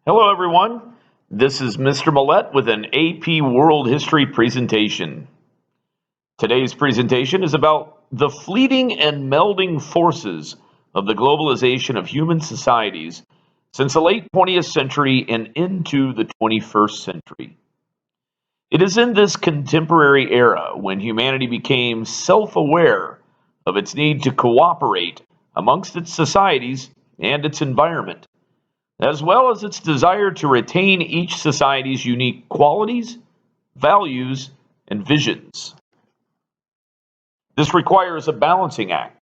Hello, everyone. This is Mr. Millette with an AP World History presentation. Today's presentation is about the fleeting and melding forces of the globalization of human societies since the late 20th century and into the 21st century. It is in this contemporary era when humanity became self-aware of its need to cooperate amongst its societies and its environment, as well as its desire to retain each society's unique qualities, values, and visions. This requires a balancing act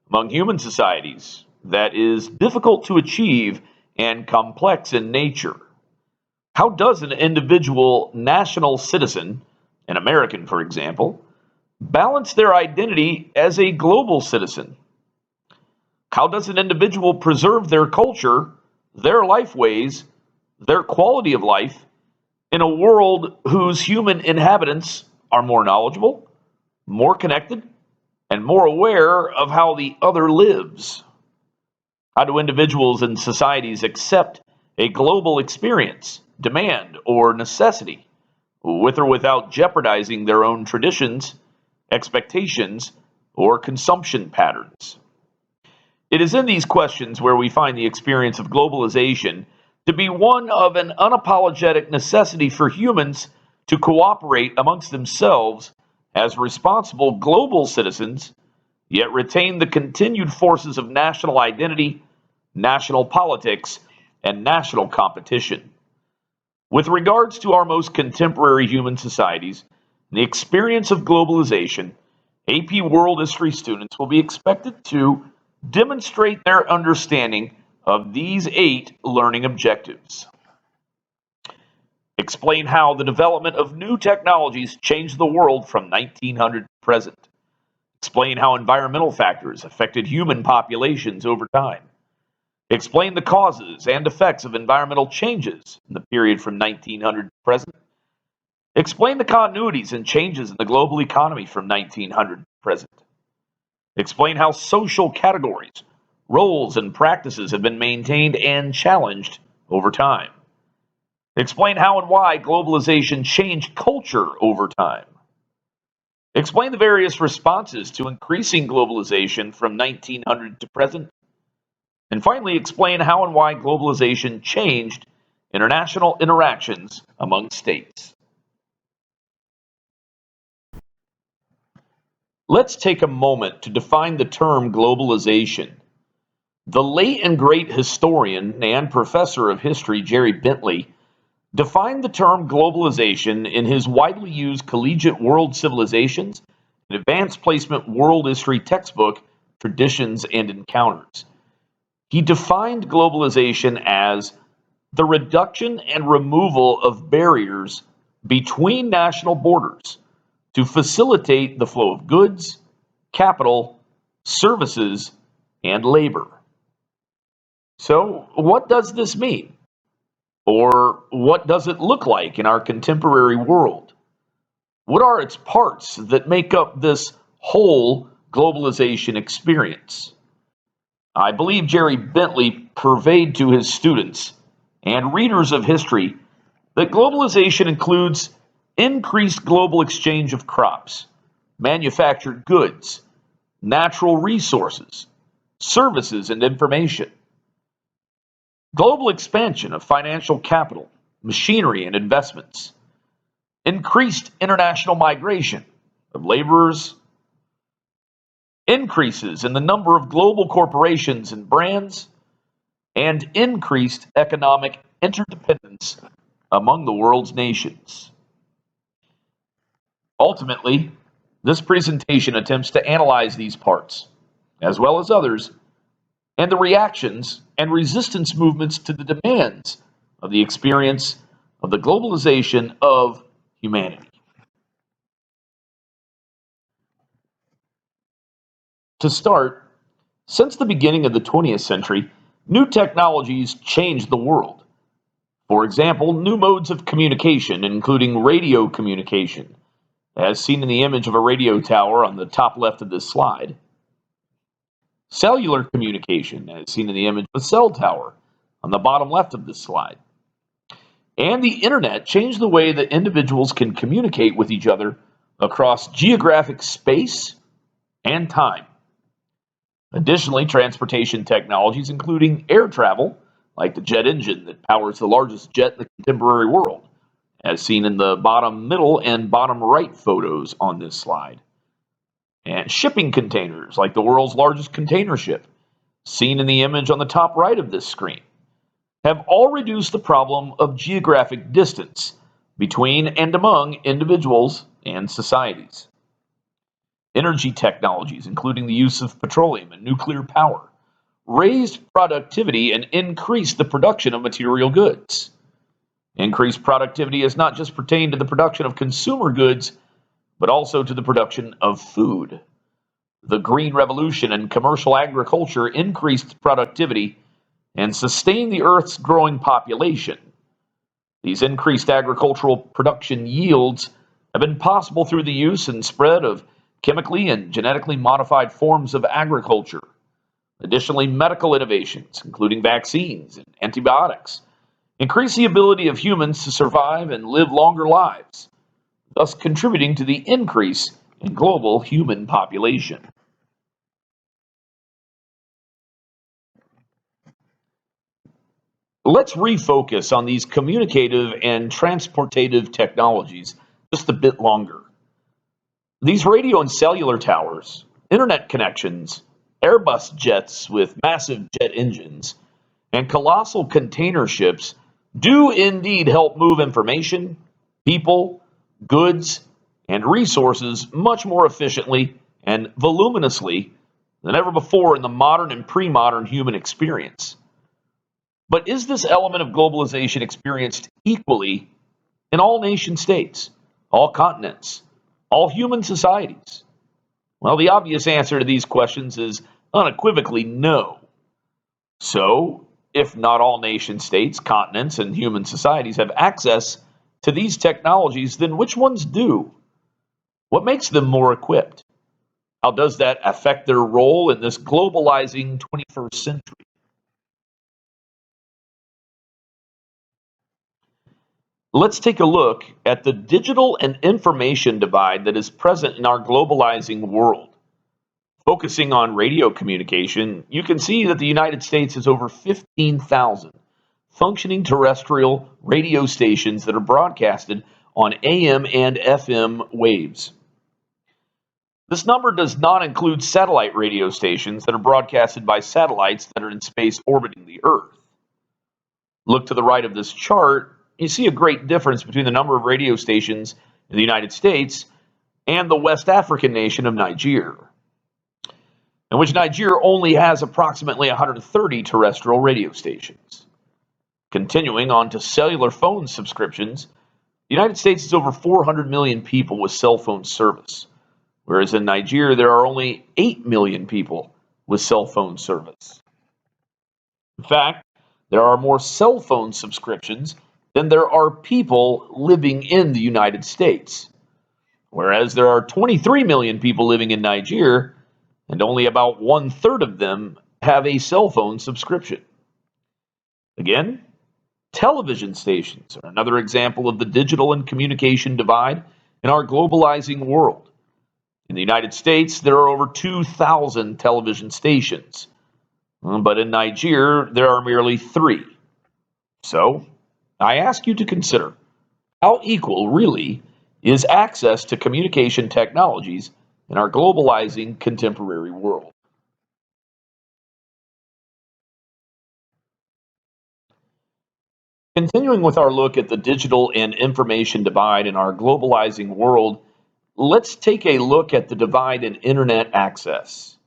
among human societies that is difficult to achieve and complex in nature. How does an individual national citizen, an American for example, balance their identity as a global citizen? How does an individual preserve their culture, their life ways, their quality of life in a world whose human inhabitants are more knowledgeable, more connected, and more aware of how the other lives? How do individuals and societies accept a global experience, demand, or necessity, with or without jeopardizing their own traditions, expectations, or consumption patterns? It is in these questions where we find the experience of globalization to be one of an unapologetic necessity for humans to cooperate amongst themselves as responsible global citizens, yet retain the continued forces of national identity, national politics, and national competition. With regards to our most contemporary human societies, the experience of globalization, AP World History students will be expected to demonstrate their understanding of these 8 learning objectives. Explain how the development of new technologies changed the world from 1900 to present. Explain how environmental factors affected human populations over time. Explain the causes and effects of environmental changes in the period from 1900 to present. Explain the continuities and changes in the global economy from 1900 to present. Explain how social categories, roles, and practices have been maintained and challenged over time. Explain how and why globalization changed culture over time. Explain the various responses to increasing globalization from 1900 to present. And finally, explain how and why globalization changed international interactions among states. Let's take a moment to define the term globalization. The late and great historian and professor of history Jerry Bentley defined the term globalization in his widely used Collegiate World Civilizations and Advanced Placement World History textbook, Traditions and Encounters. He defined globalization as the reduction and removal of barriers between national borders to facilitate the flow of goods, capital, services, and labor. So, what does this mean? Or what does it look like in our contemporary world? What are its parts that make up this whole globalization experience? I believe Jerry Bentley purveyed to his students and readers of history that globalization includes increased global exchange of crops, manufactured goods, natural resources, services, and information, global expansion of financial capital, machinery, and investments, increased international migration of laborers, increases in the number of global corporations and brands, and increased economic interdependence among the world's nations. Ultimately, this presentation attempts to analyze these parts, as well as others, and the reactions and resistance movements to the demands of the experience of the globalization of humanity. To start, since the beginning of the 20th century, new technologies changed the world. For example, new modes of communication, including radio communication, as seen in the image of a radio tower on the top left of this slide, cellular communication, as seen in the image of a cell tower on the bottom left of this slide, and the internet changed the way that individuals can communicate with each other across geographic space and time. Additionally, transportation technologies, including air travel, like the jet engine that powers the largest jet in the contemporary world, as seen in the bottom middle and bottom right photos on this slide. And shipping containers, like the world's largest container ship, seen in the image on the top right of this screen, have all reduced the problem of geographic distance between and among individuals and societies. Energy technologies, including the use of petroleum and nuclear power, raised productivity and increased the production of material goods. Increased productivity has not just pertained to the production of consumer goods, but also to the production of food. The Green Revolution and commercial agriculture increased productivity and sustained the Earth's growing population. These increased agricultural production yields have been possible through the use and spread of chemically and genetically modified forms of agriculture. Additionally, medical innovations, including vaccines and antibiotics, increase the ability of humans to survive and live longer lives, thus contributing to the increase in global human population. Let's refocus on these communicative and transportative technologies just a bit longer. These radio and cellular towers, internet connections, Airbus jets with massive jet engines, and colossal container ships do indeed help move information, people, goods, and resources much more efficiently and voluminously than ever before in the modern and pre-modern human experience. But is this element of globalization experienced equally in all nation states, all continents, all human societies? Well, the obvious answer to these questions is unequivocally no. So, if not all nation states, continents, and human societies have access to these technologies, then which ones do? What makes them more equipped? How does that affect their role in this globalizing 21st century? Let's take a look at the digital and information divide that is present in our globalizing world. Focusing on radio communication, you can see that the United States has over 15,000 functioning terrestrial radio stations that are broadcasted on AM and FM waves. This number does not include satellite radio stations that are broadcasted by satellites that are in space orbiting the Earth. Look to the right of this chart. You see a great difference between the number of radio stations in the United States and the West African nation of Niger, in which Niger only has approximately 130 terrestrial radio stations. Continuing on to cellular phone subscriptions, the United States has over 400 million people with cell phone service, whereas in Niger there are only 8 million people with cell phone service. In fact, there are more cell phone subscriptions than there are people living in the United States, whereas there are 23 million people living in Niger, and only about 1/3 of them have a cell phone subscription. Again, television stations are another example of the digital and communication divide in our globalizing world. In the United States, there are over 2,000 television stations, but in Niger, there are merely 3. So, I ask you to consider, how equal really is access to communication technologies in our globalizing contemporary world? Continuing with our look at the digital and information divide in our globalizing world, let's take a look at the divide in internet access.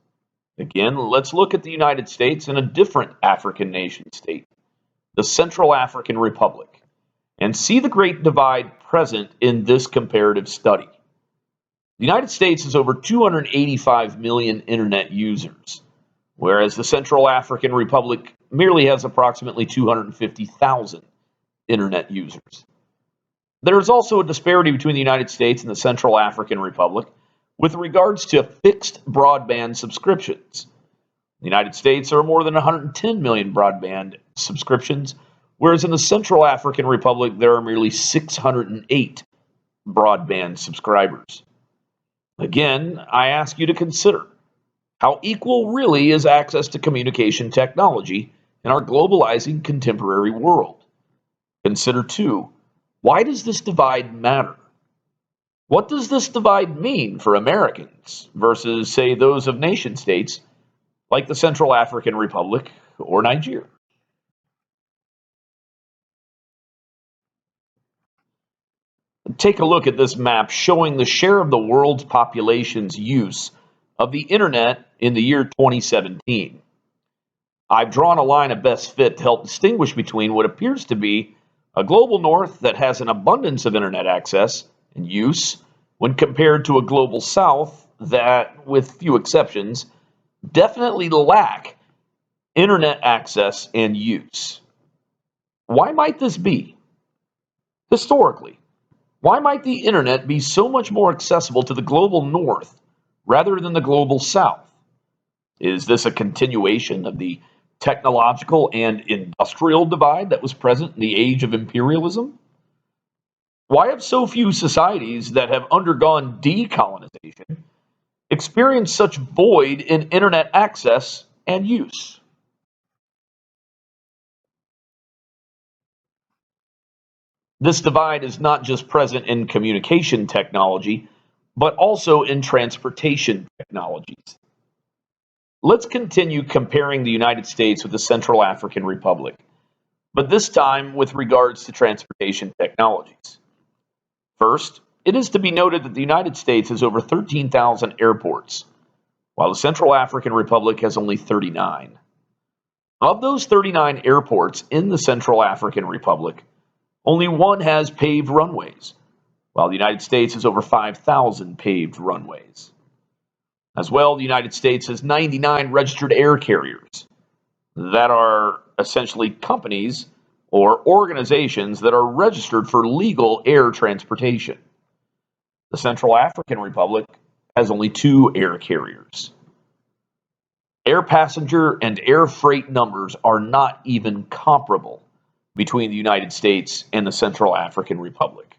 Again, let's look at the United States and a different African nation state, the Central African Republic, and see the great divide present in this comparative study. The United States has over 285 million internet users, whereas the Central African Republic merely has approximately 250,000 internet users. There is also a disparity between the United States and the Central African Republic with regards to fixed broadband subscriptions. In the United States, there are more than 110 million broadband subscriptions, whereas in the Central African Republic there are merely 608 broadband subscribers. Again, I ask you to consider how equal really is access to communication technology in our globalizing contemporary world. Consider too, why does this divide matter? What does this divide mean for Americans versus, say, those of nation states like the Central African Republic or Nigeria? Take a look at this map showing the share of the world's population's use of the internet in the year 2017. I've drawn a line of best fit to help distinguish between what appears to be a global north that has an abundance of internet access and use when compared to a global south that, with few exceptions, definitely lack internet access and use. Why might this be? Historically, why might the internet be so much more accessible to the global north rather than the global south? Is this a continuation of the technological and industrial divide that was present in the age of imperialism? Why have so few societies that have undergone decolonization experienced such void in internet access and use? This divide is not just present in communication technology, but also in transportation technologies. Let's continue comparing the United States with the Central African Republic, but this time with regards to transportation technologies. First, it is to be noted that the United States has over 13,000 airports, while the Central African Republic has only 39. Of those 39 airports in the Central African Republic, only one has paved runways, while the United States has over 5,000 paved runways. As well, the United States has 99 registered air carriers that are essentially companies or organizations that are registered for legal air transportation. The Central African Republic has only 2 air carriers. Air passenger and air freight numbers are not even comparable between the United States and the Central African Republic.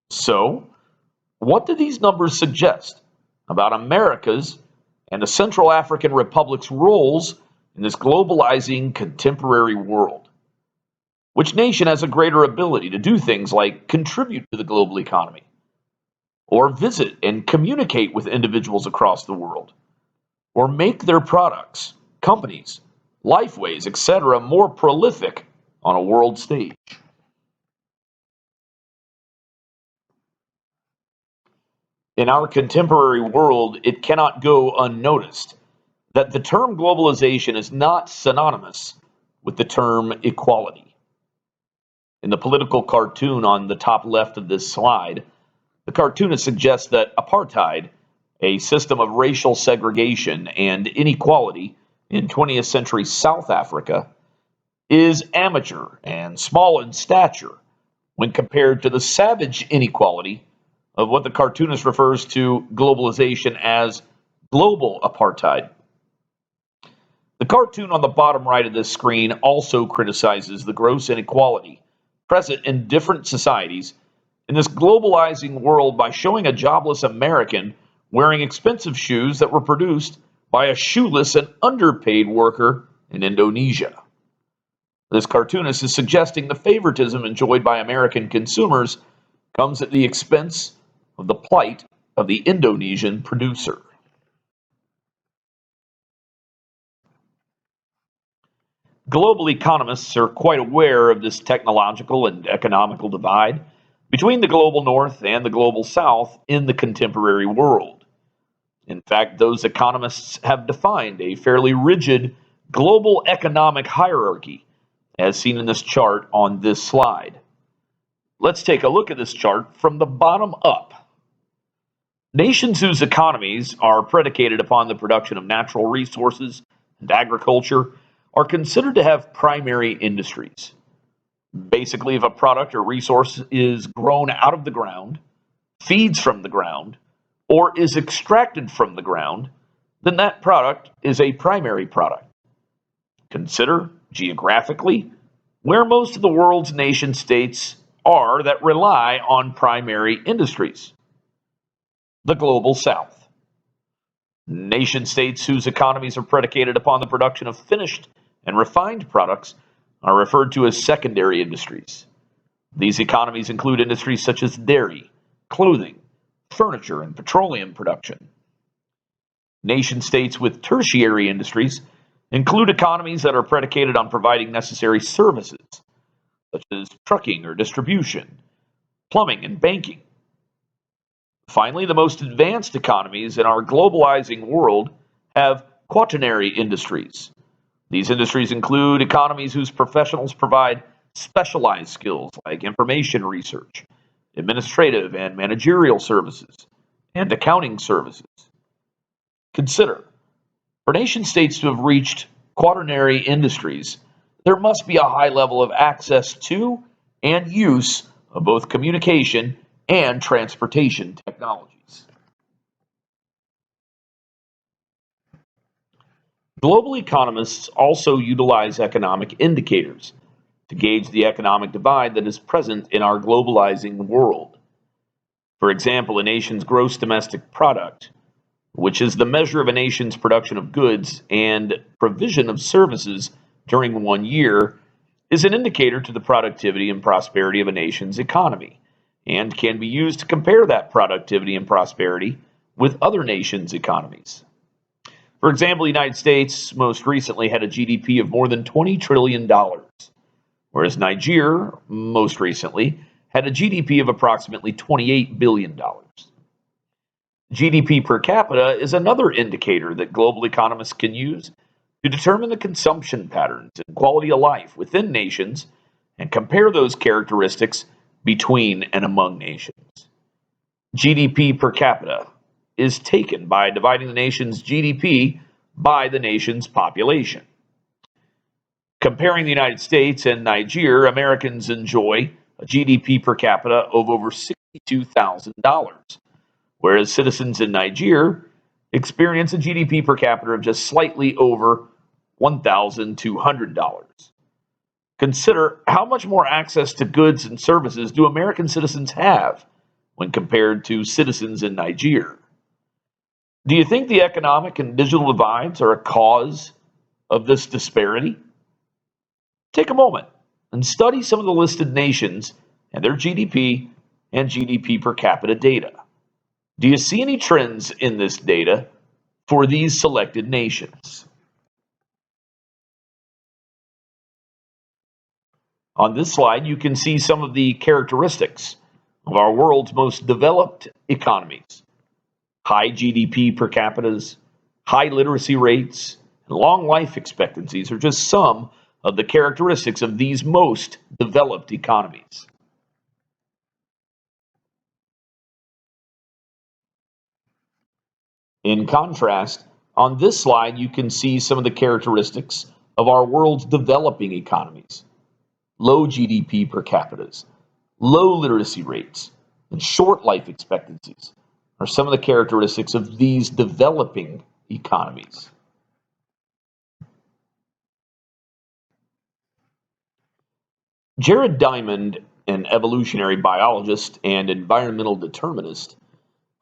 So, what do these numbers suggest about America's and the Central African Republic's roles in this globalizing contemporary world? Which nation has a greater ability to do things like contribute to the global economy, or visit and communicate with individuals across the world, or make their products, companies, lifeways, etc., more prolific on a world stage? In our contemporary world, it cannot go unnoticed that the term globalization is not synonymous with the term equality. In the political cartoon on the top left of this slide, the cartoonist suggests that apartheid, a system of racial segregation and inequality in 20th century South Africa, is amateur and small in stature when compared to the savage inequality of what the cartoonist refers to globalization as global apartheid. The cartoon on the bottom right of this screen also criticizes the gross inequality present in different societies in this globalizing world by showing a jobless American wearing expensive shoes that were produced by a shoeless and underpaid worker in Indonesia. This cartoonist is suggesting the favoritism enjoyed by American consumers comes at the expense of the plight of the Indonesian producer. Global economists are quite aware of this technological and economical divide between the global north and the global south in the contemporary world. In fact, those economists have defined a fairly rigid global economic hierarchy, as seen in this chart on this slide. Let's take a look at this chart from the bottom up. Nations whose economies are predicated upon the production of natural resources and agriculture are considered to have primary industries. Basically, if a product or resource is grown out of the ground, feeds from the ground, or is extracted from the ground, then that product is a primary product. Consider, geographically, where most of the world's nation states are that rely on primary industries. The Global South. Nation states whose economies are predicated upon the production of finished and refined products are referred to as secondary industries. These economies include industries such as dairy, clothing, furniture, and petroleum production. Nation states with tertiary industries include economies that are predicated on providing necessary services, such as trucking or distribution, plumbing, and banking. Finally, the most advanced economies in our globalizing world have quaternary industries. These industries include economies whose professionals provide specialized skills like information research, administrative and managerial services, and accounting services. Consider, for nation states to have reached quaternary industries, there must be a high level of access to and use of both communication and transportation technologies. Global economists also utilize economic indicators to gauge the economic divide that is present in our globalizing world. For example, a nation's gross domestic product, which is the measure of a nation's production of goods and provision of services during one year, is an indicator to the productivity and prosperity of a nation's economy and can be used to compare that productivity and prosperity with other nations' economies. For example, the United States most recently had a GDP of more than $20 trillion, whereas Niger most recently had a GDP of approximately $28 billion. GDP per capita is another indicator that global economists can use to determine the consumption patterns and quality of life within nations and compare those characteristics between and among nations. GDP per capita is taken by dividing the nation's GDP by the nation's population. Comparing the United States and Niger, Americans enjoy a GDP per capita of over $62,000, whereas citizens in Niger experience a GDP per capita of just slightly over $1,200. Consider how much more access to goods and services do American citizens have when compared to citizens in Niger. Do you think the economic and digital divides are a cause of this disparity? Take a moment and study some of the listed nations and their GDP and GDP per capita data. Do you see any trends in this data for these selected nations? On this slide, you can see some of the characteristics of our world's most developed economies. High GDP per capitas, high literacy rates, and long life expectancies are just some of the characteristics of these most developed economies. In contrast, on this slide, you can see some of the characteristics of our world's developing economies. Low GDP per capitas, low literacy rates, and short life expectancies are some of the characteristics of these developing economies. Jared Diamond, an evolutionary biologist and environmental determinist,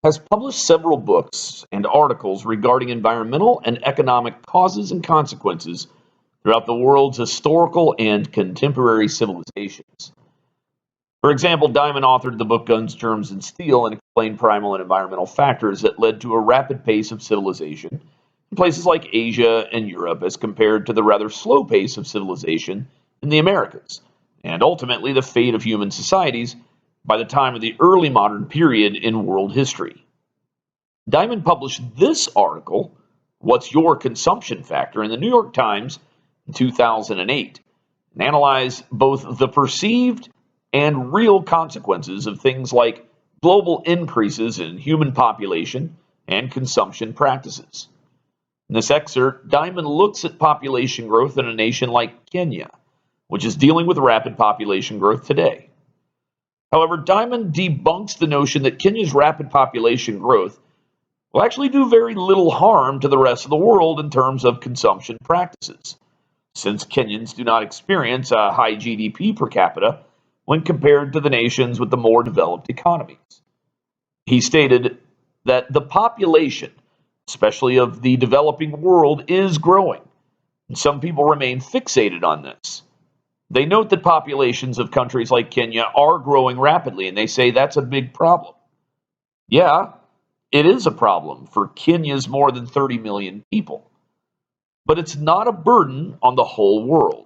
has published several books and articles regarding environmental and economic causes and consequences throughout the world's historical and contemporary civilizations. For example, Diamond authored the book Guns, Germs, and Steel and explained primal and environmental factors that led to a rapid pace of civilization in places like Asia and Europe as compared to the rather slow pace of civilization in the Americas, and ultimately the fate of human societies by the time of the early modern period in world history. Diamond published this article, What's Your Consumption Factor, in the New York Times in 2008, and analyzed both the perceived and real consequences of things like global increases in human population and consumption practices. In this excerpt, Diamond looks at population growth in a nation like Kenya, which is dealing with rapid population growth today. However, Diamond debunks the notion that Kenya's rapid population growth will actually do very little harm to the rest of the world in terms of consumption practices, since Kenyans do not experience a high GDP per capita when compared to the nations with the more developed economies. He stated that the population, especially of the developing world, is growing, and some people remain fixated on this. They note that populations of countries like Kenya are growing rapidly, and they say that's a big problem. Yeah, it is a problem for Kenya's more than 30 million people, but it's not a burden on the whole world.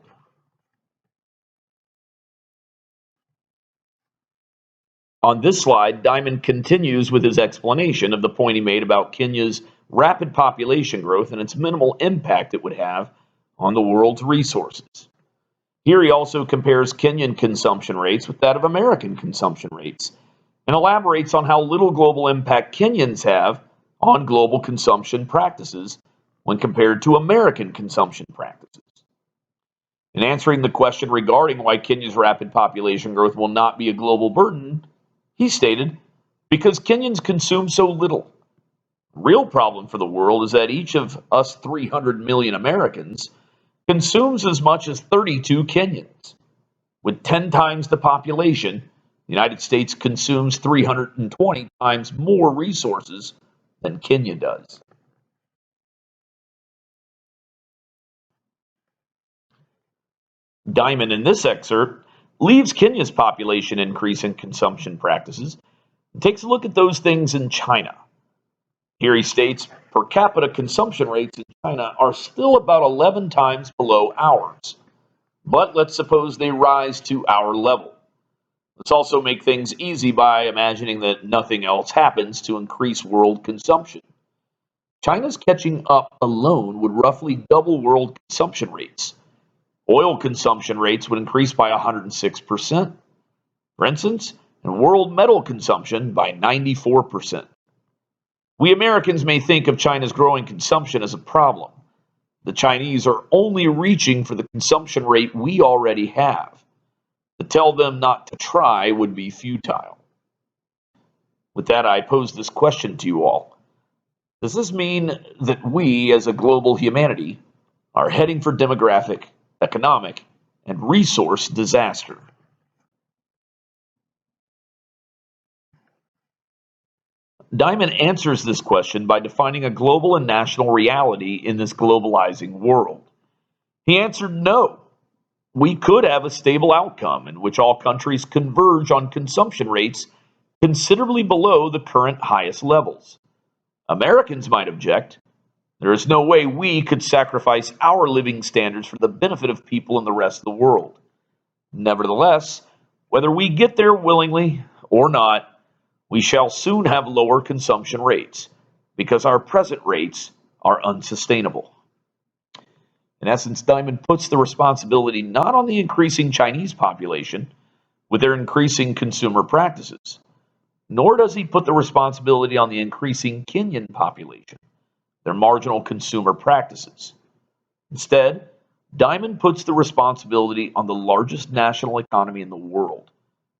On this slide, Diamond continues with his explanation of the point he made about Kenya's rapid population growth and its minimal impact it would have on the world's resources. Here he also compares Kenyan consumption rates with that of American consumption rates and elaborates on how little global impact Kenyans have on global consumption practices when compared to American consumption practices. In answering the question regarding why Kenya's rapid population growth will not be a global burden, he stated, because Kenyans consume so little. The real problem for the world is that each of us 300 million Americans consumes as much as 32 Kenyans. With 10 times the population, the United States consumes 320 times more resources than Kenya does. Diamond in this excerpt leaves Kenya's population increase in consumption practices and takes a look at those things in China. Here he states per capita consumption rates in China are still about 11 times below ours. But let's suppose they rise to our level. Let's also make things easy by imagining that nothing else happens to increase world consumption. China's catching up alone would roughly double world consumption rates. Oil consumption rates would increase by 106%, for instance, and world metal consumption by 94%. We Americans may think of China's growing consumption as a problem. The Chinese are only reaching for the consumption rate we already have. To tell them not to try would be futile. With that, I pose this question to you all. Does this mean that we, as a global humanity, are heading for demographic, economic, and resource disaster? Diamond answers this question by defining a global and national reality in this globalizing world. He answered no. We could have a stable outcome in which all countries converge on consumption rates considerably below the current highest levels. Americans might object. There is no way we could sacrifice our living standards for the benefit of people in the rest of the world. Nevertheless, whether we get there willingly or not, we shall soon have lower consumption rates because our present rates are unsustainable. In essence, Diamond puts the responsibility not on the increasing Chinese population with their increasing consumer practices, nor does he put the responsibility on the increasing Kenyan population, their marginal consumer practices. Instead, Diamond puts the responsibility on the largest national economy in the world,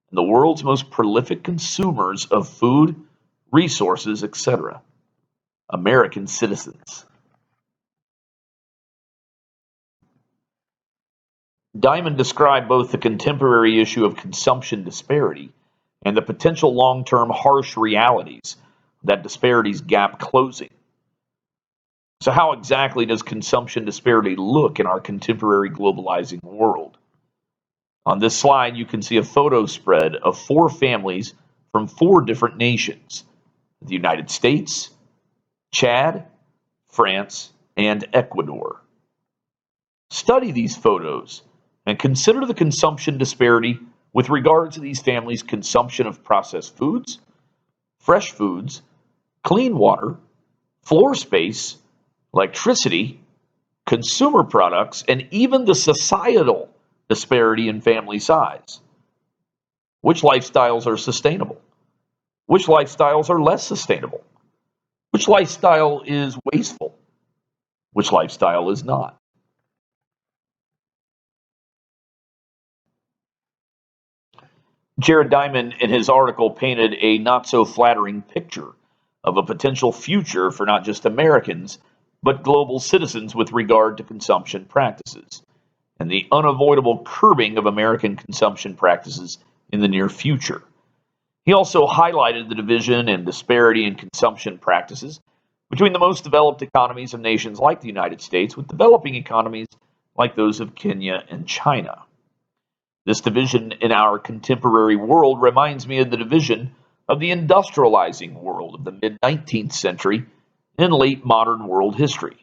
and the world's most prolific consumers of food, resources, etc., American citizens. Diamond described both the contemporary issue of consumption disparity and the potential long-term harsh realities that disparities gap closing. So how exactly does consumption disparity look in our contemporary globalizing world? On this slide, you can see a photo spread of 4 families from 4 different nations: the United States, Chad, France, and Ecuador. Study these photos and consider the consumption disparity with regard to these families' consumption of processed foods, fresh foods, clean water, floor space, electricity, consumer products, and even the societal disparity in family size. Which lifestyles are sustainable? Which lifestyles are less sustainable? Which lifestyle is wasteful? Which lifestyle is not? Jared Diamond, in his article, painted a not so flattering picture of a potential future for not just Americans, but global citizens with regard to consumption practices. and the unavoidable curbing of American consumption practices in the near future. He also highlighted the division and disparity in consumption practices between the most developed economies of nations like the United States with developing economies like those of Kenya and China. This division in our contemporary world reminds me of the division of the industrializing world of the mid-19th century and late modern world history.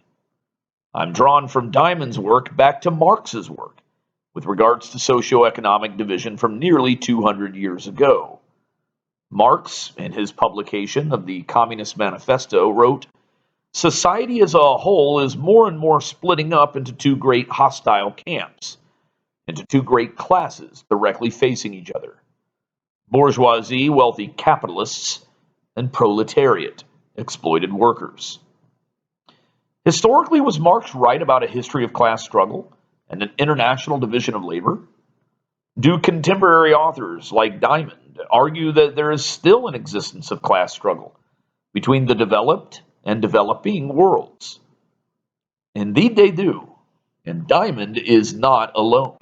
I'm drawn from Diamond's work back to Marx's work with regards to socioeconomic division from nearly 200 years ago. Marx, in his publication of the Communist Manifesto, wrote, "Society as a whole is more and more splitting up into two great hostile camps, into two great classes directly facing each other: bourgeoisie, wealthy capitalists, and proletariat, exploited workers." Historically, was Marx right about a history of class struggle and an international division of labor? Do contemporary authors like Diamond argue that there is still an existence of class struggle between the developed and developing worlds? Indeed they do, and Diamond is not alone.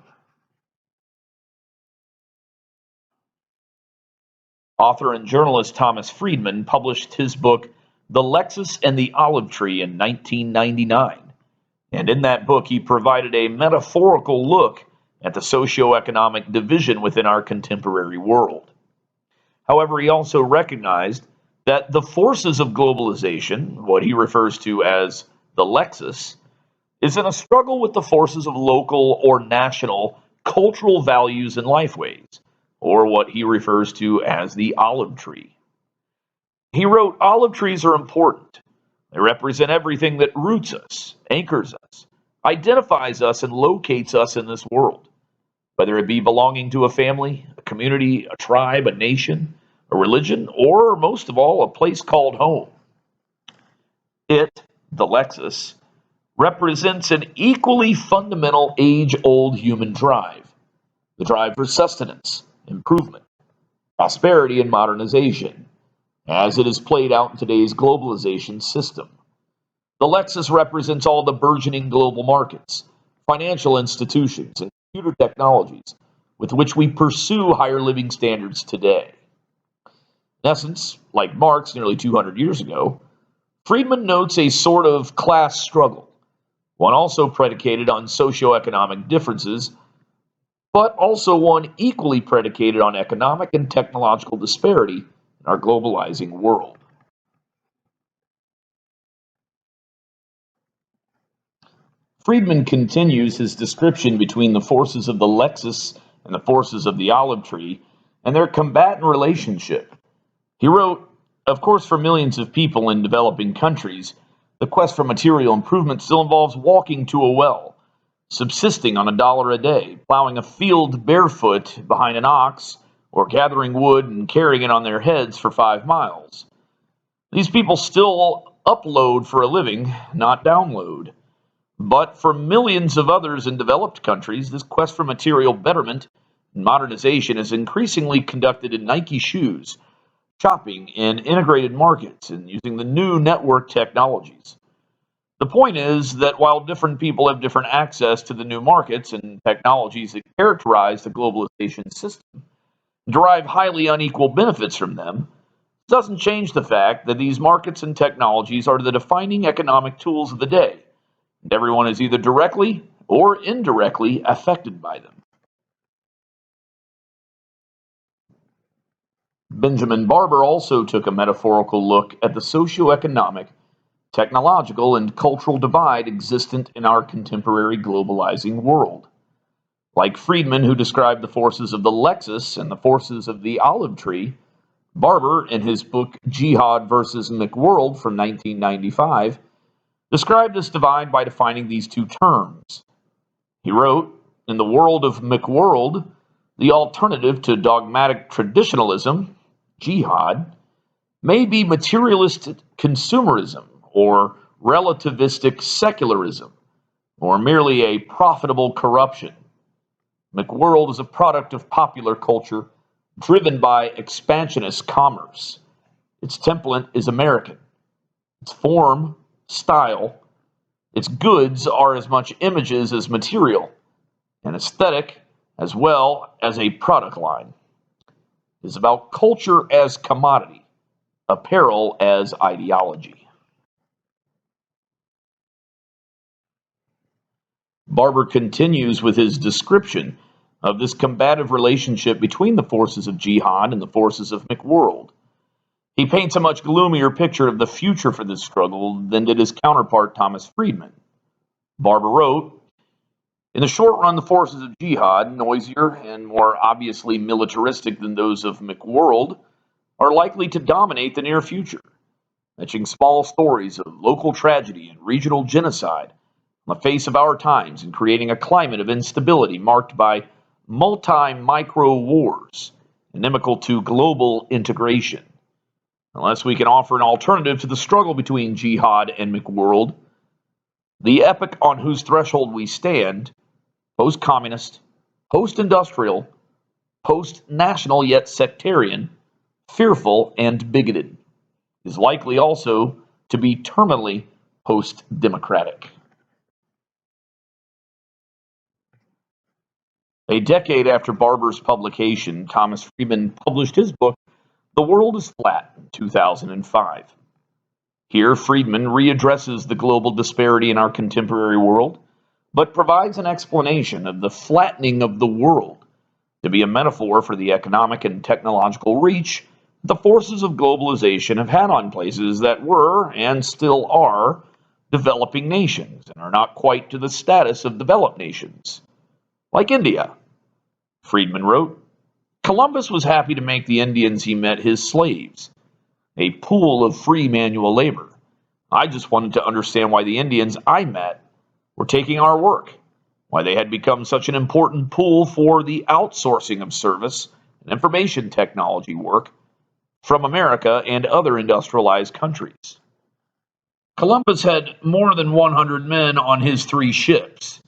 Author and journalist Thomas Friedman published his book, The Lexus and the Olive Tree, in 1999. And in that book, he provided a metaphorical look at the socioeconomic division within our contemporary world. However, he also recognized that the forces of globalization, what he refers to as the Lexus, is in a struggle with the forces of local or national cultural values and lifeways, or what he refers to as the olive tree. He wrote, "Olive trees are important. They represent everything that roots us, anchors us, identifies us, and locates us in this world, whether it be belonging to a family, a community, a tribe, a nation, a religion, or most of all, a place called home. It, the Lexus, represents an equally fundamental age-old human drive, the drive for sustenance, improvement, prosperity, and modernization, as it is played out in today's globalization system. The Lexus represents all the burgeoning global markets, financial institutions, and computer technologies with which we pursue higher living standards today." In essence, like Marx nearly 200 years ago, Friedman notes a sort of class struggle, one also predicated on socioeconomic differences, but also one equally predicated on economic and technological disparity in our globalizing world. Friedman continues his description between the forces of the Lexus and the forces of the olive tree and their combatant relationship. He wrote, "Of course, for millions of people in developing countries, the quest for material improvement still involves walking to a well, subsisting on $1 a day, plowing a field barefoot behind an ox, or gathering wood and carrying it on their heads for 5 miles. These people still upload for a living, not download. But for millions of others in developed countries, this quest for material betterment and modernization is increasingly conducted in Nike shoes, shopping in integrated markets, and using the new network technologies. The point is that while different people have different access to the new markets and technologies that characterize the globalization system, derive highly unequal benefits from them, it doesn't change the fact that these markets and technologies are the defining economic tools of the day, and everyone is either directly or indirectly affected by them." Benjamin Barber also took a metaphorical look at the socioeconomic, technological, and cultural divide existent in our contemporary globalizing world. Like Friedman, who described the forces of the Lexus and the forces of the olive tree, Barber, in his book Jihad versus McWorld from 1995, described this divide by defining these two terms. He wrote, "In the world of McWorld, the alternative to dogmatic traditionalism, jihad, may be materialist consumerism or relativistic secularism, or merely a profitable corruption. McWorld is a product of popular culture driven by expansionist commerce. Its template is American. Its form, style, its goods are as much images as material, an aesthetic as well as a product line. It is about culture as commodity, apparel as ideology. Barber continues with his description of this combative relationship between the forces of jihad and the forces of McWorld. He paints a much gloomier picture of the future for this struggle than did his counterpart Thomas Friedman. Barber wrote, "In the short run, the forces of jihad, noisier and more obviously militaristic than those of McWorld, are likely to dominate the near future, etching small stories of local tragedy and regional genocide on the face of our times and creating a climate of instability marked by multi-micro wars inimical to global integration. Unless we can offer an alternative to the struggle between jihad and McWorld, the epoch on whose threshold we stand, post-communist, post-industrial, post-national yet sectarian, fearful and bigoted, is likely also to be terminally post-democratic." A decade after Barber's publication, Thomas Friedman published his book, The World is Flat, in 2005. Here, Friedman readdresses the global disparity in our contemporary world, but provides an explanation of the flattening of the world to be a metaphor for the economic and technological reach the forces of globalization have had on places that were, and still are, developing nations and are not quite to the status of developed nations. Like India. Friedman wrote, "Columbus was happy to make the Indians he met his slaves, a pool of free manual labor. I just wanted to understand why the Indians I met were taking our work, why they had become such an important pool for the outsourcing of service and information technology work from America and other industrialized countries. Columbus had more than 100 men on his 3 ships.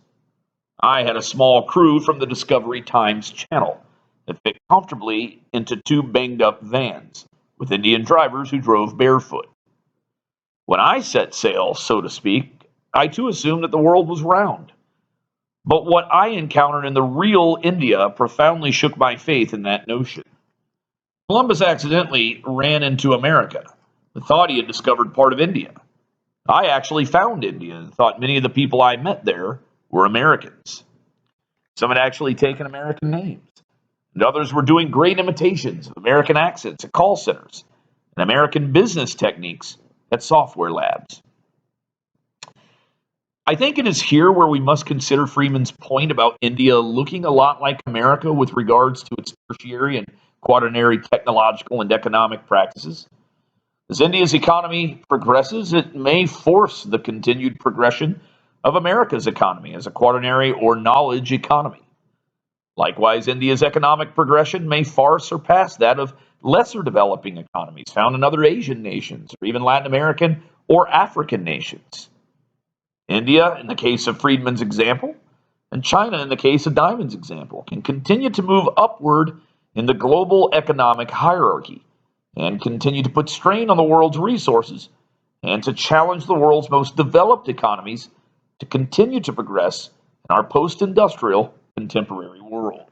I had a small crew from the Discovery Times Channel that fit comfortably into 2 banged-up vans, with Indian drivers who drove barefoot. When I set sail, so to speak, I too assumed that the world was round. But what I encountered in the real India profoundly shook my faith in that notion. Columbus accidentally ran into America, but thought he had discovered part of India. I actually found India and thought many of the people I met there were Americans. Some had actually taken American names, and others were doing great imitations of American accents at call centers and American business techniques at software labs." I think it is here where we must consider Freeman's point about India looking a lot like America with regards to its tertiary and quaternary technological and economic practices. As India's economy progresses, it may force the continued progression of America's economy as a quaternary or knowledge economy. Likewise, India's economic progression may far surpass that of lesser developing economies found in other Asian nations or even Latin American or African nations. India, in the case of Friedman's example, and China, in the case of Diamond's example, can continue to move upward in the global economic hierarchy and continue to put strain on the world's resources and to challenge the world's most developed economies to continue to progress in our post-industrial contemporary world.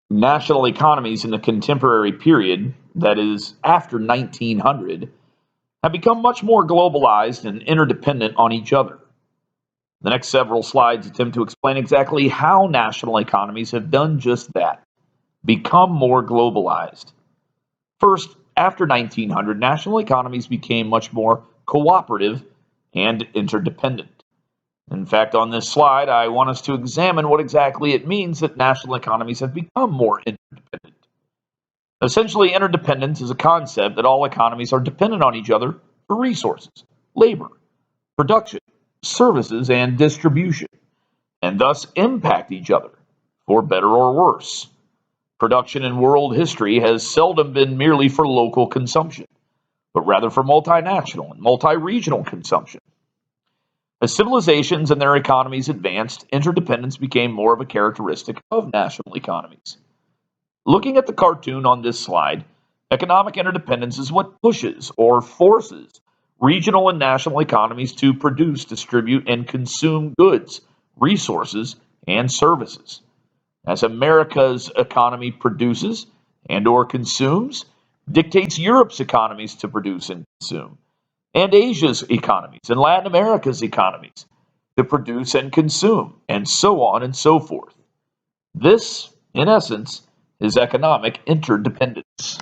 National economies in the contemporary period, that is, after 1900, have become much more globalized and interdependent on each other. The next several slides attempt to explain exactly how national economies have done just that, become more globalized. First, after 1900, national economies became much more cooperative and interdependent. In fact, on this slide, I want us to examine what exactly it means that national economies have become more interdependent. Essentially, interdependence is a concept that all economies are dependent on each other for resources, labor, production, services, and distribution, and thus impact each other, for better or worse. Production in world history has seldom been merely for local consumption, but rather for multinational and multi-regional consumption. As civilizations and their economies advanced, interdependence became more of a characteristic of national economies. Looking at the cartoon on this slide, economic interdependence is what pushes or forces regional and national economies to produce, distribute, and consume goods, resources, and services. As America's economy produces and/or consumes, dictates Europe's economies to produce and consume, and Asia's economies and Latin America's economies to produce and consume, and so on and so forth. This, in essence, is economic interdependence.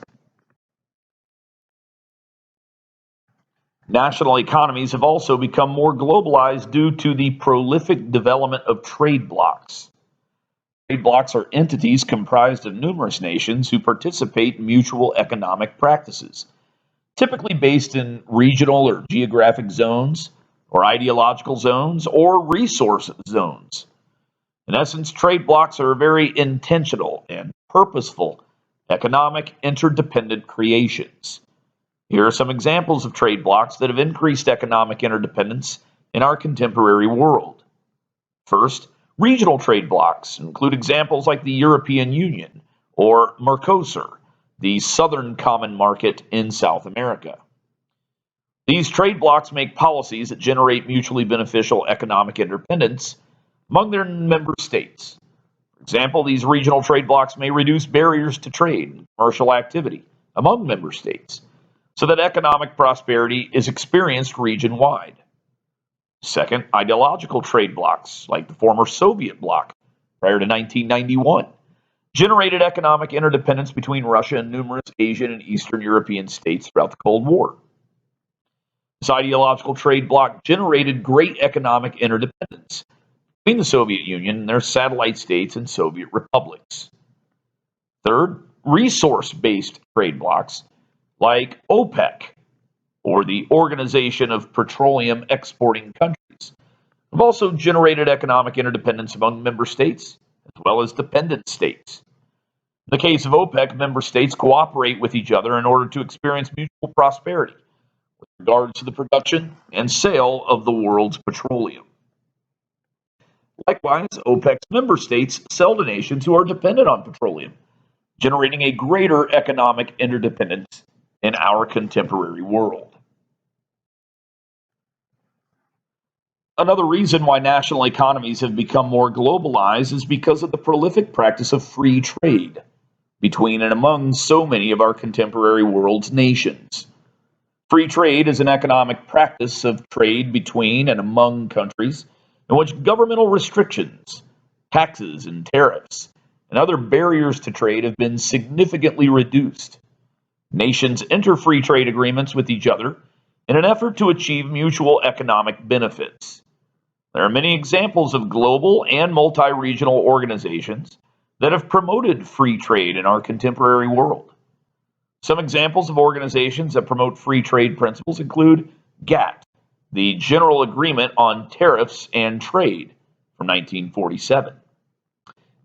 National economies have also become more globalized due to the prolific development of trade blocs. Trade blocs are entities comprised of numerous nations who participate in mutual economic practices, typically based in regional or geographic zones, or ideological zones, or resource zones. In essence, trade blocs are very intentional and purposeful economic interdependent creations. Here are some examples of trade blocs that have increased economic interdependence in our contemporary world. First, regional trade blocs include examples like the European Union or Mercosur, the Southern Common Market in South America. These trade blocs make policies that generate mutually beneficial economic independence among their member states. For example, these regional trade blocs may reduce barriers to trade and commercial activity among member states so that economic prosperity is experienced region-wide. Second, ideological trade blocs, like the former Soviet bloc prior to 1991, generated economic interdependence between Russia and numerous Asian and Eastern European states throughout the Cold War. This ideological trade bloc generated great economic interdependence between the Soviet Union and their satellite states and Soviet republics. Third, resource-based trade blocs like OPEC, or the Organization of Petroleum Exporting Countries, have also generated economic interdependence among member states as well as dependent states. In the case of OPEC, member states cooperate with each other in order to experience mutual prosperity with regards to the production and sale of the world's petroleum. Likewise, OPEC's member states sell to nations who are dependent on petroleum, generating a greater economic interdependence in our contemporary world. Another reason why national economies have become more globalized is because of the prolific practice of free trade between and among so many of our contemporary world's nations. Free trade is an economic practice of trade between and among countries in which governmental restrictions, taxes and tariffs, and other barriers to trade have been significantly reduced. Nations enter free trade agreements with each other in an effort to achieve mutual economic benefits. There are many examples of global and multi-regional organizations that have promoted free trade in our contemporary world. Some examples of organizations that promote free trade principles include GATT, the General Agreement on Tariffs and Trade, from 1947.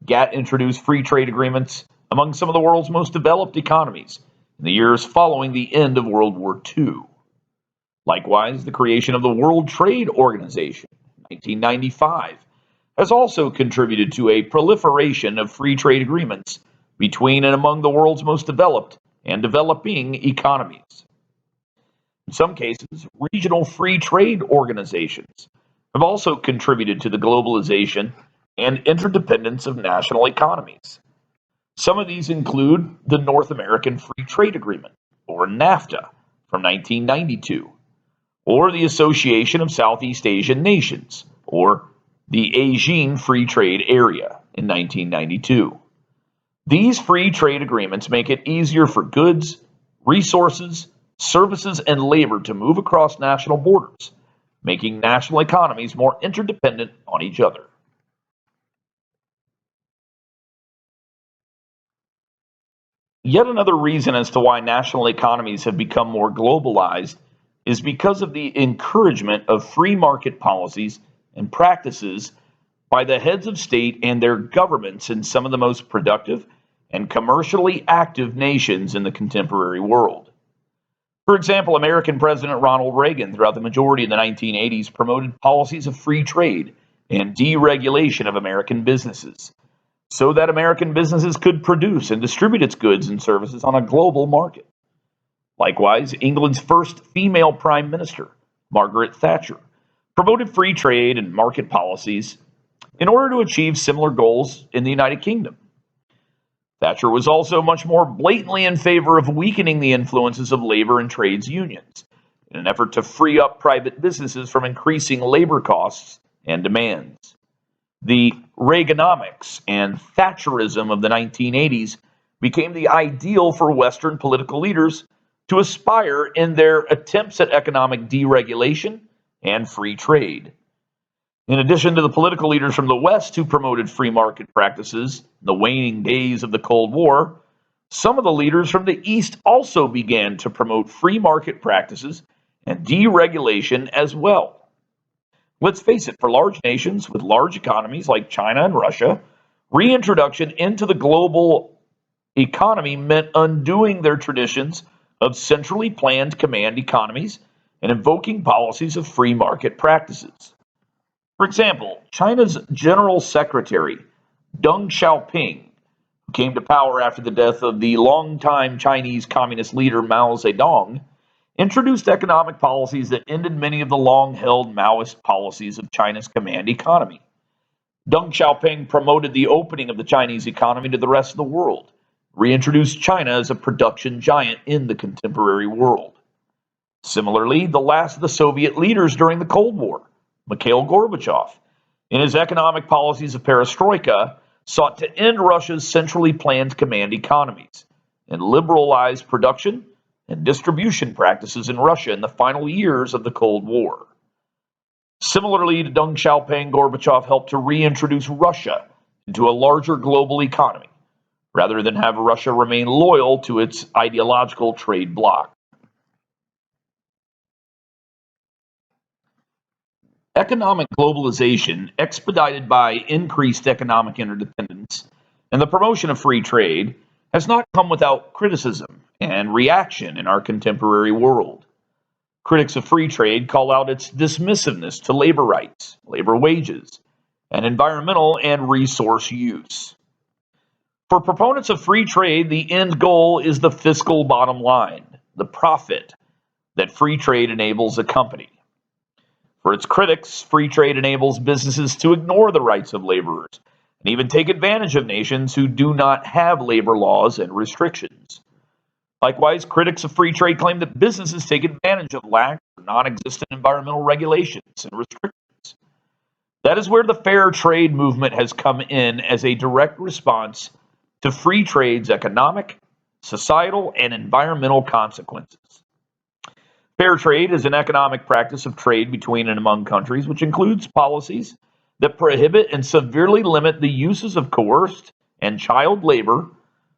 GATT introduced free trade agreements among some of the world's most developed economies in the years following the end of World War II. Likewise, the creation of the World Trade Organization in 1995 has also contributed to a proliferation of free trade agreements between and among the world's most developed and developing economies. In some cases, regional free trade organizations have also contributed to the globalization and interdependence of national economies. Some of these include the North American Free Trade Agreement, or NAFTA, from 1992, or the Association of Southeast Asian Nations, or the Asian Free Trade Area, in 1992. These free trade agreements make it easier for goods, resources, services, and labor to move across national borders, making national economies more interdependent on each other. Yet another reason as to why national economies have become more globalized is because of the encouragement of free market policies and practices by the heads of state and their governments in some of the most productive and commercially active nations in the contemporary world. For example, American President Ronald Reagan, throughout the majority of the 1980s, promoted policies of free trade and deregulation of American businesses, so that American businesses could produce and distribute its goods and services on a global market. Likewise, England's first female prime minister, Margaret Thatcher, promoted free trade and market policies in order to achieve similar goals in the United Kingdom. Thatcher was also much more blatantly in favor of weakening the influences of labor and trades unions in an effort to free up private businesses from increasing labor costs and demands. The Reaganomics and Thatcherism of the 1980s became the ideal for Western political leaders to aspire in their attempts at economic deregulation and free trade. In addition to the political leaders from the West who promoted free market practices in the waning days of the Cold War, some of the leaders from the East also began to promote free market practices and deregulation as well. Let's face it, for large nations with large economies like China and Russia, reintroduction into the global economy meant undoing their traditions of centrally planned command economies and invoking policies of free market practices. For example, China's General Secretary, Deng Xiaoping, who came to power after the death of the longtime Chinese communist leader Mao Zedong, introduced economic policies that ended many of the long-held Maoist policies of China's command economy. Deng Xiaoping promoted the opening of the Chinese economy to the rest of the world, reintroduced China as a production giant in the contemporary world. Similarly, the last of the Soviet leaders during the Cold War, Mikhail Gorbachev, in his economic policies of perestroika, sought to end Russia's centrally planned command economies and liberalize production and distribution practices in Russia in the final years of the Cold War. Similarly to Deng Xiaoping, Gorbachev helped to reintroduce Russia into a larger global economy, rather than have Russia remain loyal to its ideological trade bloc. Economic globalization, expedited by increased economic interdependence and the promotion of free trade, has not come without criticism and reaction in our contemporary world. Critics of free trade call out its dismissiveness to labor rights, labor wages, and environmental and resource use. For proponents of free trade, the end goal is the fiscal bottom line, the profit that free trade enables a company. For its critics, free trade enables businesses to ignore the rights of laborers and even take advantage of nations who do not have labor laws and restrictions. Likewise, critics of free trade claim that businesses take advantage of lax or non-existent environmental regulations and restrictions. That is where the fair trade movement has come in as a direct response to free trade's economic, societal, and environmental consequences. Fair trade is an economic practice of trade between and among countries, which includes policies that prohibit and severely limit the uses of coerced and child labor,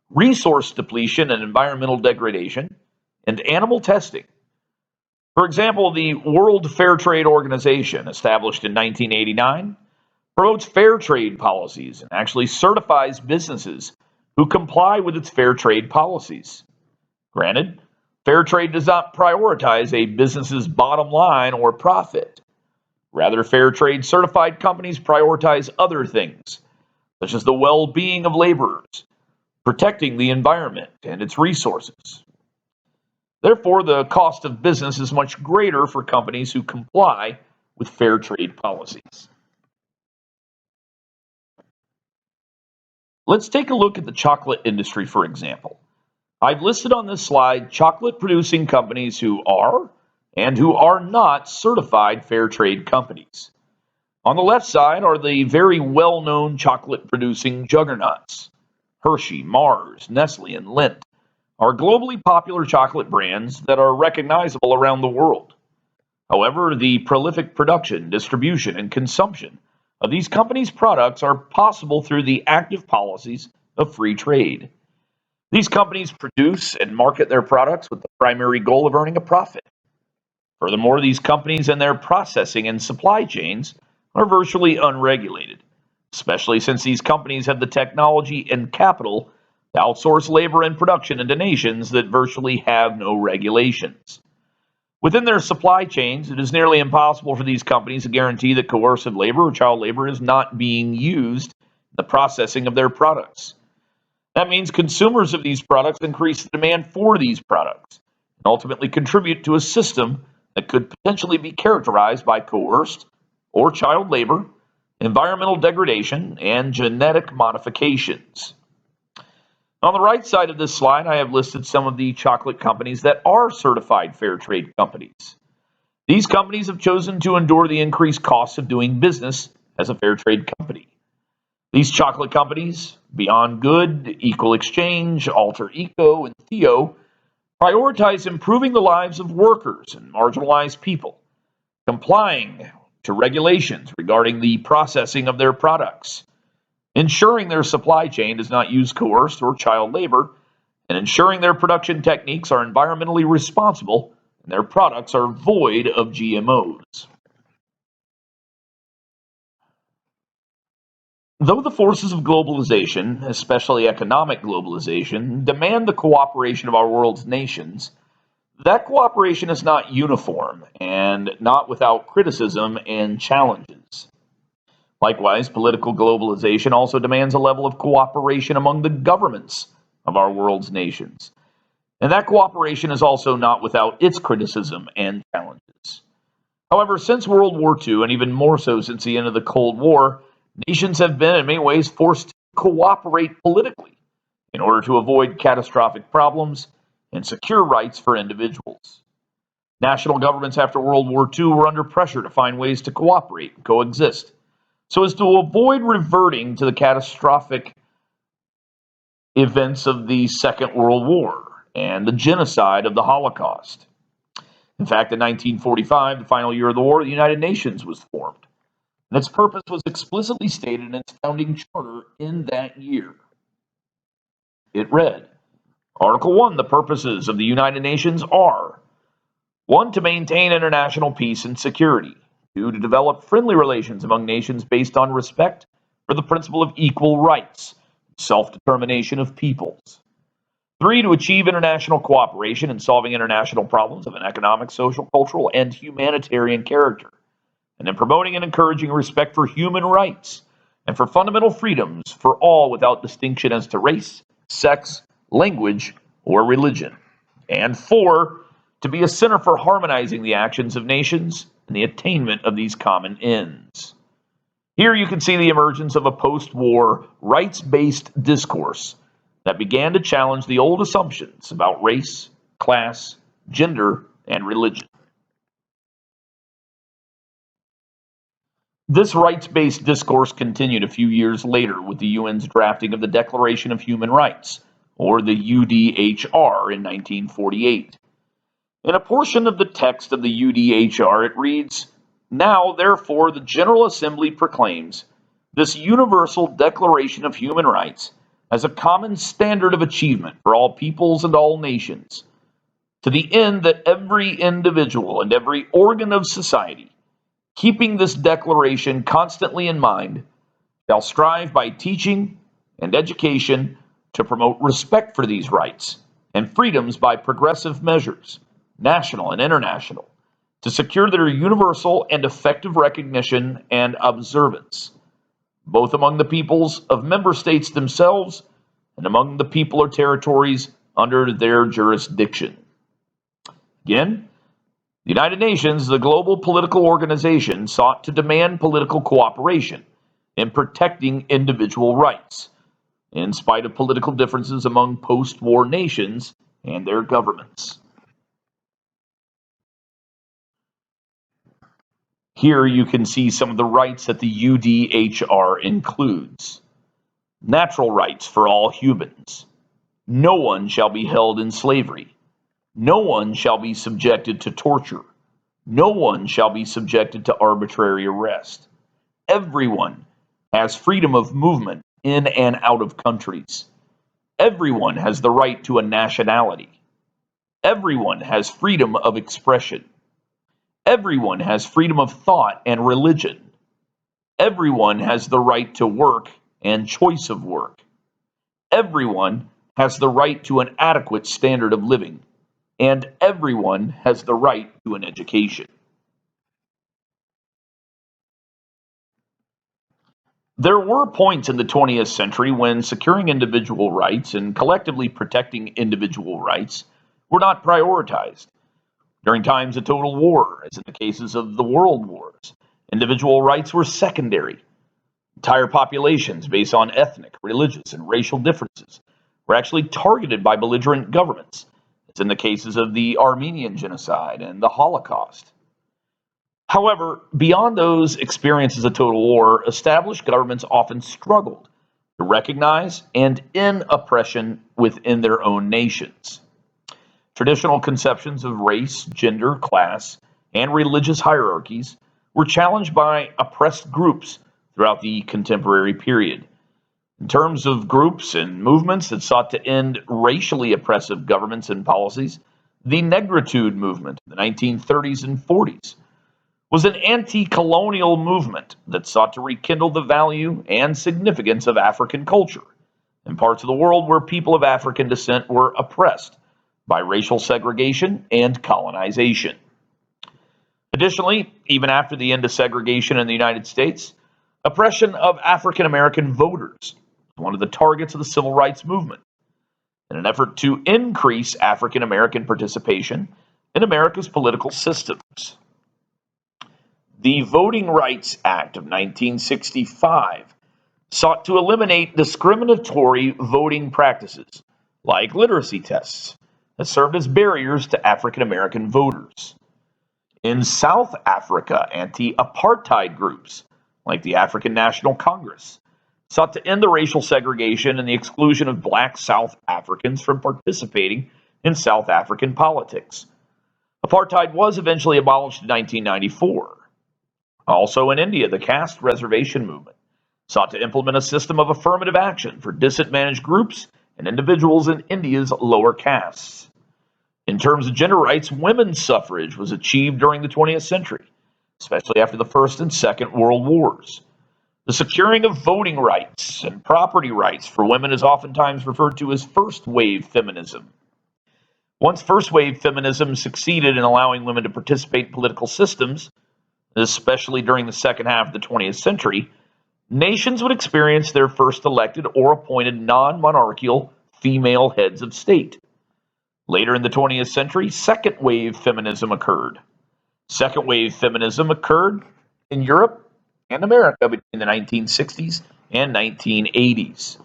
resource depletion and environmental degradation, and animal testing. For example, the World Fair Trade Organization, established in 1989, promotes fair trade policies and actually certifies businesses who comply with its fair trade policies. Granted, fair trade does not prioritize a business's bottom line or profit. Rather, fair trade certified companies prioritize other things, such as the well-being of laborers, protecting the environment and its resources. Therefore, the cost of business is much greater for companies who comply with fair trade policies. Let's take a look at the chocolate industry, for example. I've listed on this slide chocolate producing companies who are and who are not certified fair trade companies. On the left side are the very well-known chocolate producing juggernauts. Hershey, Mars, Nestle, and Lindt are globally popular chocolate brands that are recognizable around the world. However, the prolific production, distribution, and consumption of these companies' products are possible through the active policies of free trade. These companies produce and market their products with the primary goal of earning a profit. Furthermore, these companies and their processing and supply chains are virtually unregulated, especially since these companies have the technology and capital to outsource labor and production into nations that virtually have no regulations. Within their supply chains, it is nearly impossible for these companies to guarantee that coercive labor or child labor is not being used in the processing of their products. That means consumers of these products increase the demand for these products, and ultimately contribute to a system that could potentially be characterized by coerced or child labor, environmental degradation, and genetic modifications. On the right side of this slide, I have listed some of the chocolate companies that are certified fair trade companies. These companies have chosen to endure the increased costs of doing business as a fair trade company. These chocolate companies, Beyond Good, Equal Exchange, Alter Eco, and Theo, prioritize improving the lives of workers and marginalized people, complying to regulations regarding the processing of their products, ensuring their supply chain does not use coerced or child labor, and ensuring their production techniques are environmentally responsible and their products are void of GMOs. Though the forces of globalization, especially economic globalization, demand the cooperation of our world's nations, that cooperation is not uniform and not without criticism and challenges. Likewise, political globalization also demands a level of cooperation among the governments of our world's nations. And that cooperation is also not without its criticism and challenges. However, since World War II, and even more so since the end of the Cold War, nations have been in many ways forced to cooperate politically in order to avoid catastrophic problems and secure rights for individuals. National governments after World War II were under pressure to find ways to cooperate and coexist so as to avoid reverting to the catastrophic events of the Second World War and the genocide of the Holocaust. In fact, in 1945, the final year of the war, the United Nations was formed, and its purpose was explicitly stated in its founding charter in that year. It read, Article 1, the purposes of the United Nations are 1. To maintain international peace and security. 2. To develop friendly relations among nations based on respect for the principle of equal rights, self-determination of peoples. 3. To achieve international cooperation in solving international problems of an economic, social, cultural, and humanitarian character, and in promoting and encouraging respect for human rights and for fundamental freedoms for all without distinction as to race, sex, language, or religion. And 4. To be a center for harmonizing the actions of nations and the attainment of these common ends. Here you can see the emergence of a post-war, rights-based discourse that began to challenge the old assumptions about race, class, gender, and religion. This rights-based discourse continued a few years later with the UN's drafting of the Declaration of Human Rights, or the UDHR, in 1948. In a portion of the text of the UDHR, it reads, Now, therefore, the General Assembly proclaims this Universal Declaration of Human Rights as a common standard of achievement for all peoples and all nations, to the end that every individual and every organ of society, keeping this declaration constantly in mind, shall strive by teaching and education to promote respect for these rights and freedoms by progressive measures, national and international, to secure their universal and effective recognition and observance, both among the peoples of member states themselves and among the people or territories under their jurisdiction. Again, the United Nations, the global political organization, sought to demand political cooperation in protecting individual rights, in spite of political differences among post-war nations and their governments. Here you can see some of the rights that the UDHR includes. Natural rights for all humans. No one shall be held in slavery. No one shall be subjected to torture. No one shall be subjected to arbitrary arrest. Everyone has freedom of movement in and out of countries. Everyone has the right to a nationality. Everyone has freedom of expression. Everyone has freedom of thought and religion. Everyone has the right to work and choice of work. Everyone has the right to an adequate standard of living, and everyone has the right to an education. There were points in the 20th century when securing individual rights and collectively protecting individual rights were not prioritized. During times of total war, as in the cases of the world wars, individual rights were secondary. Entire populations, based on ethnic, religious, and racial differences, were actually targeted by belligerent governments, as in the cases of the Armenian genocide and the Holocaust. However, beyond those experiences of total war, established governments often struggled to recognize and end oppression within their own nations. Traditional conceptions of race, gender, class, and religious hierarchies were challenged by oppressed groups throughout the contemporary period. In terms of groups and movements that sought to end racially oppressive governments and policies, the Negritude movement in the 1930s and 40s was an anti-colonial movement that sought to rekindle the value and significance of African culture in parts of the world where people of African descent were oppressed by racial segregation and colonization. Additionally, even after the end of segregation in the United States, oppression of African American voters was one of the targets of the civil rights movement in an effort to increase African American participation in America's political systems. The Voting Rights Act of 1965 sought to eliminate discriminatory voting practices like literacy tests that served as barriers to African American voters. In South Africa, anti-apartheid groups like the African National Congress sought to end the racial segregation and the exclusion of black South Africans from participating in South African politics. Apartheid was eventually abolished in 1994. Also in India, the caste reservation movement sought to implement a system of affirmative action for disadvantaged groups and individuals in India's lower castes. In terms of gender rights, women's suffrage was achieved during the 20th century, especially after the First and Second World Wars. The securing of voting rights and property rights for women is oftentimes referred to as first wave feminism. Once first wave feminism succeeded in allowing women to participate in political systems, especially during the second half of the 20th century, nations would experience their first elected or appointed non-monarchical female heads of state. Later in the 20th century, second wave feminism occurred. Second wave feminism occurred in Europe and America between the 1960s and 1980s.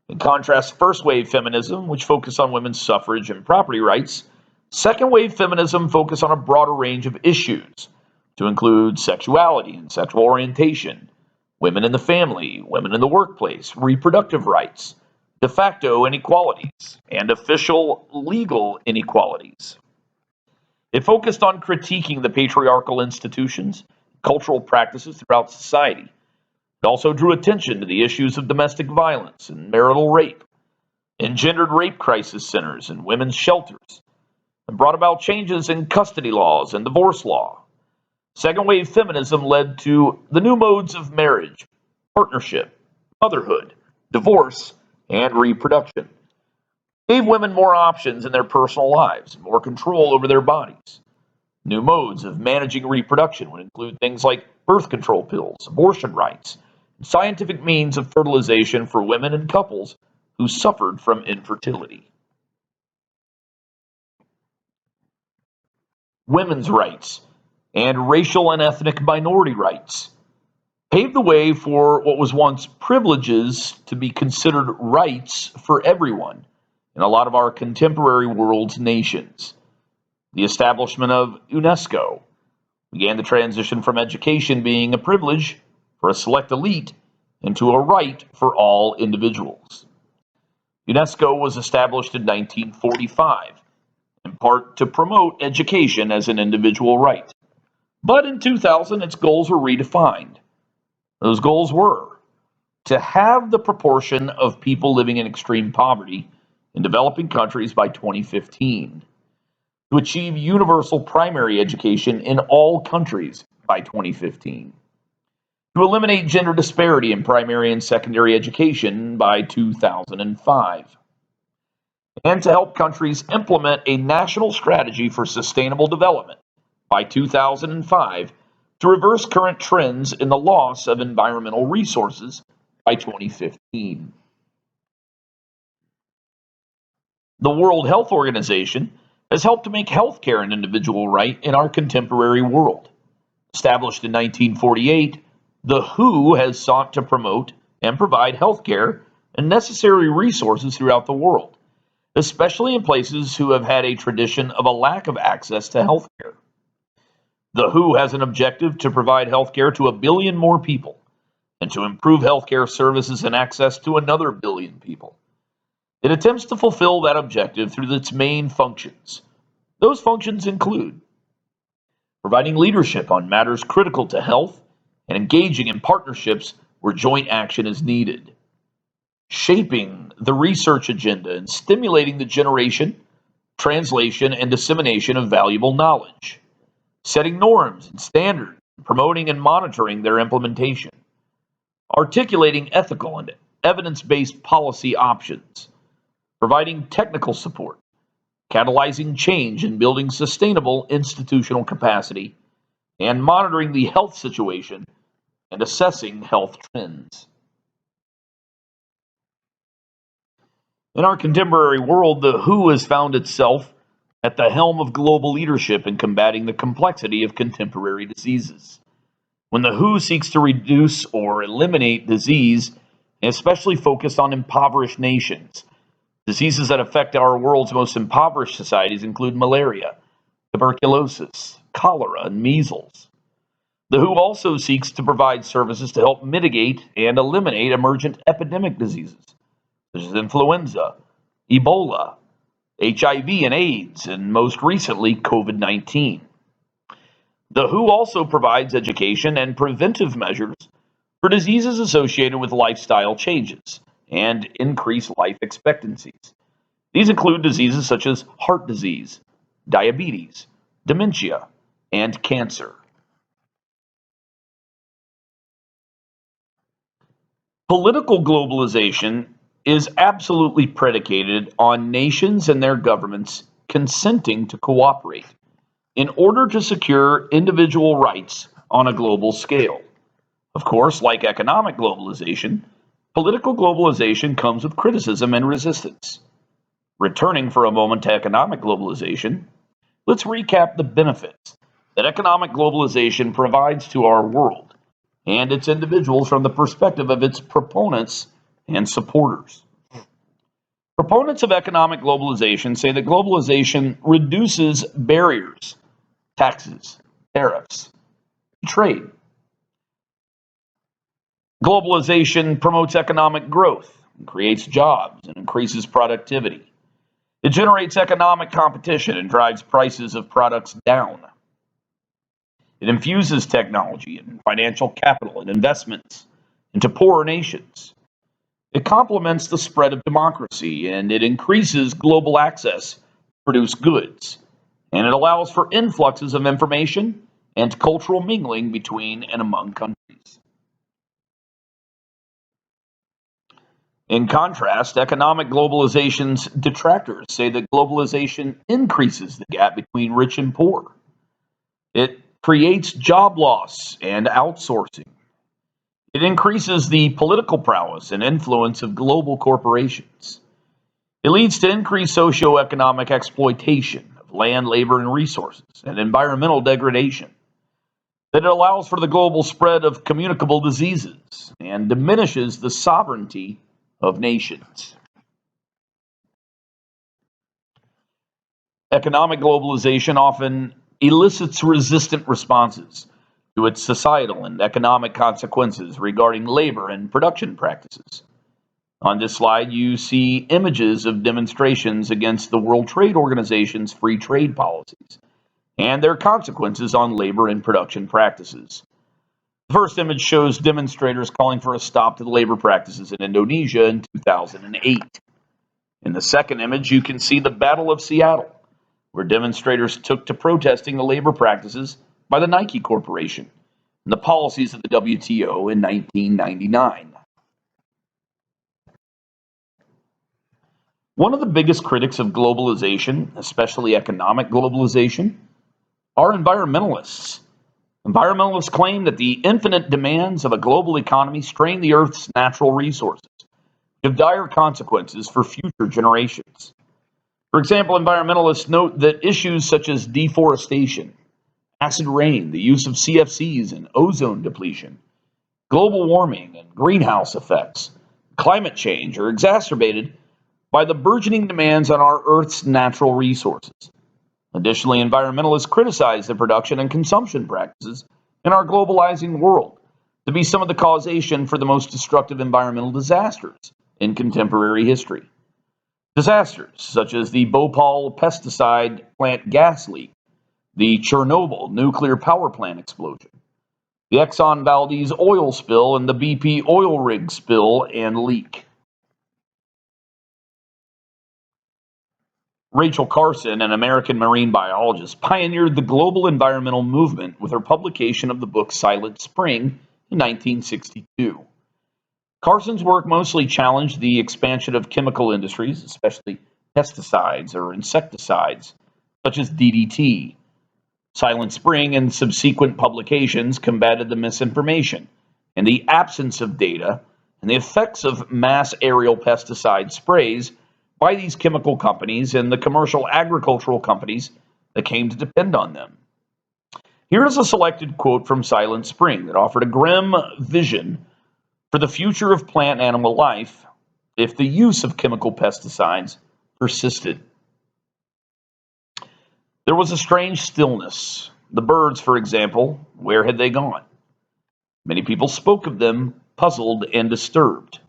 In contrast to first wave feminism, which focused on women's suffrage and property rights, second wave feminism focused on a broader range of issues to include sexuality and sexual orientation, women in the family, women in the workplace, reproductive rights, de facto inequalities, and official legal inequalities. It focused on critiquing the patriarchal institutions, cultural practices throughout society. It also drew attention to the issues of domestic violence and marital rape, engendered rape crisis centers and women's shelters, and brought about changes in custody laws and divorce law. Second wave feminism led to the new modes of marriage, partnership, motherhood, divorce, and reproduction. It gave women more options in their personal lives, more control over their bodies. New modes of managing reproduction would include things like birth control pills, abortion rights, and scientific means of fertilization for women and couples who suffered from infertility. Women's rights and racial and ethnic minority rights paved the way for what was once privileges to be considered rights for everyone in a lot of our contemporary world's nations. The establishment of UNESCO began the transition from education being a privilege for a select elite into a right for all individuals. UNESCO was established in 1945, in part to promote education as an individual right. But in 2000, its goals were redefined. Those goals were to have the proportion of people living in extreme poverty in developing countries by 2015, to achieve universal primary education in all countries by 2015, to eliminate gender disparity in primary and secondary education by 2005, and to help countries implement a national strategy for sustainable development by 2005 to reverse current trends in the loss of environmental resources by 2015. The World Health Organization has helped to make healthcare an individual right in our contemporary world. Established in 1948, the WHO has sought to promote and provide healthcare and necessary resources throughout the world, especially in places who have had a tradition of a lack of access to healthcare. The WHO has an objective to provide healthcare to 1 billion more people and to improve healthcare services and access to another 1 billion people. It attempts to fulfill that objective through its main functions. Those functions include providing leadership on matters critical to health and engaging in partnerships where joint action is needed, shaping the research agenda and stimulating the generation, translation, and dissemination of valuable knowledge, setting norms and standards, promoting and monitoring their implementation, articulating ethical and evidence-based policy options, providing technical support, catalyzing change and building sustainable institutional capacity, and monitoring the health situation and assessing health trends. In our contemporary world, the WHO has found itself at the helm of global leadership in combating the complexity of contemporary diseases. When the WHO seeks to reduce or eliminate disease, especially focused on impoverished nations, diseases that affect our world's most impoverished societies include malaria, tuberculosis, cholera, and measles. The WHO also seeks to provide services to help mitigate and eliminate emergent epidemic diseases, such as influenza, Ebola, HIV and AIDS, and most recently, COVID-19. The WHO also provides education and preventive measures for diseases associated with lifestyle changes and increased life expectancies. These include diseases such as heart disease, diabetes, dementia, and cancer. Political globalization is absolutely predicated on nations and their governments consenting to cooperate in order to secure individual rights on a global scale. Of course, like economic globalization, political globalization comes with criticism and resistance. Returning for a moment to economic globalization, let's recap the benefits that economic globalization provides to our world and its individuals from the perspective of its proponents and supporters. Proponents of economic globalization say that globalization reduces barriers, taxes, tariffs, trade. Globalization promotes economic growth, and creates jobs, and increases productivity. It generates economic competition and drives prices of products down. It infuses technology and financial capital and investments into poorer nations. It complements the spread of democracy, and it increases global access to produce goods. And it allows for influxes of information and cultural mingling between and among countries. In contrast, economic globalization's detractors say that globalization increases the gap between rich and poor. It creates job loss and outsourcing. It increases the political prowess and influence of global corporations. It leads to increased socioeconomic exploitation of land, labor, and resources, and environmental degradation. That it allows for the global spread of communicable diseases and diminishes the sovereignty of nations. Economic globalization often elicits resistant responses to its societal and economic consequences regarding labor and production practices. On this slide, you see images of demonstrations against the World Trade Organization's free trade policies and their consequences on labor and production practices. The first image shows demonstrators calling for a stop to the labor practices in Indonesia in 2008. In the second image, you can see the Battle of Seattle, where demonstrators took to protesting the labor practices by the Nike Corporation and the policies of the WTO in 1999. One of the biggest critics of globalization, especially economic globalization, are environmentalists. Environmentalists claim that the infinite demands of a global economy strain the Earth's natural resources, have dire consequences for future generations. For example, environmentalists note that issues such as deforestation, acid rain, the use of CFCs and ozone depletion, global warming and greenhouse effects, climate change are exacerbated by the burgeoning demands on our Earth's natural resources. Additionally, environmentalists criticize the production and consumption practices in our globalizing world to be some of the causation for the most destructive environmental disasters in contemporary history. Disasters such as the Bhopal pesticide plant gas leak, the Chernobyl nuclear power plant explosion, the Exxon Valdez oil spill, and the BP oil rig spill and leak. Rachel Carson, an American marine biologist, pioneered the global environmental movement with her publication of the book Silent Spring in 1962. Carson's work mostly challenged the expansion of chemical industries, especially pesticides or insecticides, such as DDT. Silent Spring and subsequent publications combated the misinformation and the absence of data and the effects of mass aerial pesticide sprays by these chemical companies and the commercial agricultural companies that came to depend on them. Here is a selected quote from Silent Spring that offered a grim vision for the future of plant and animal life if the use of chemical pesticides persisted. There was a strange stillness. The birds, for example, where had they gone? Many people spoke of them, puzzled and disturbed.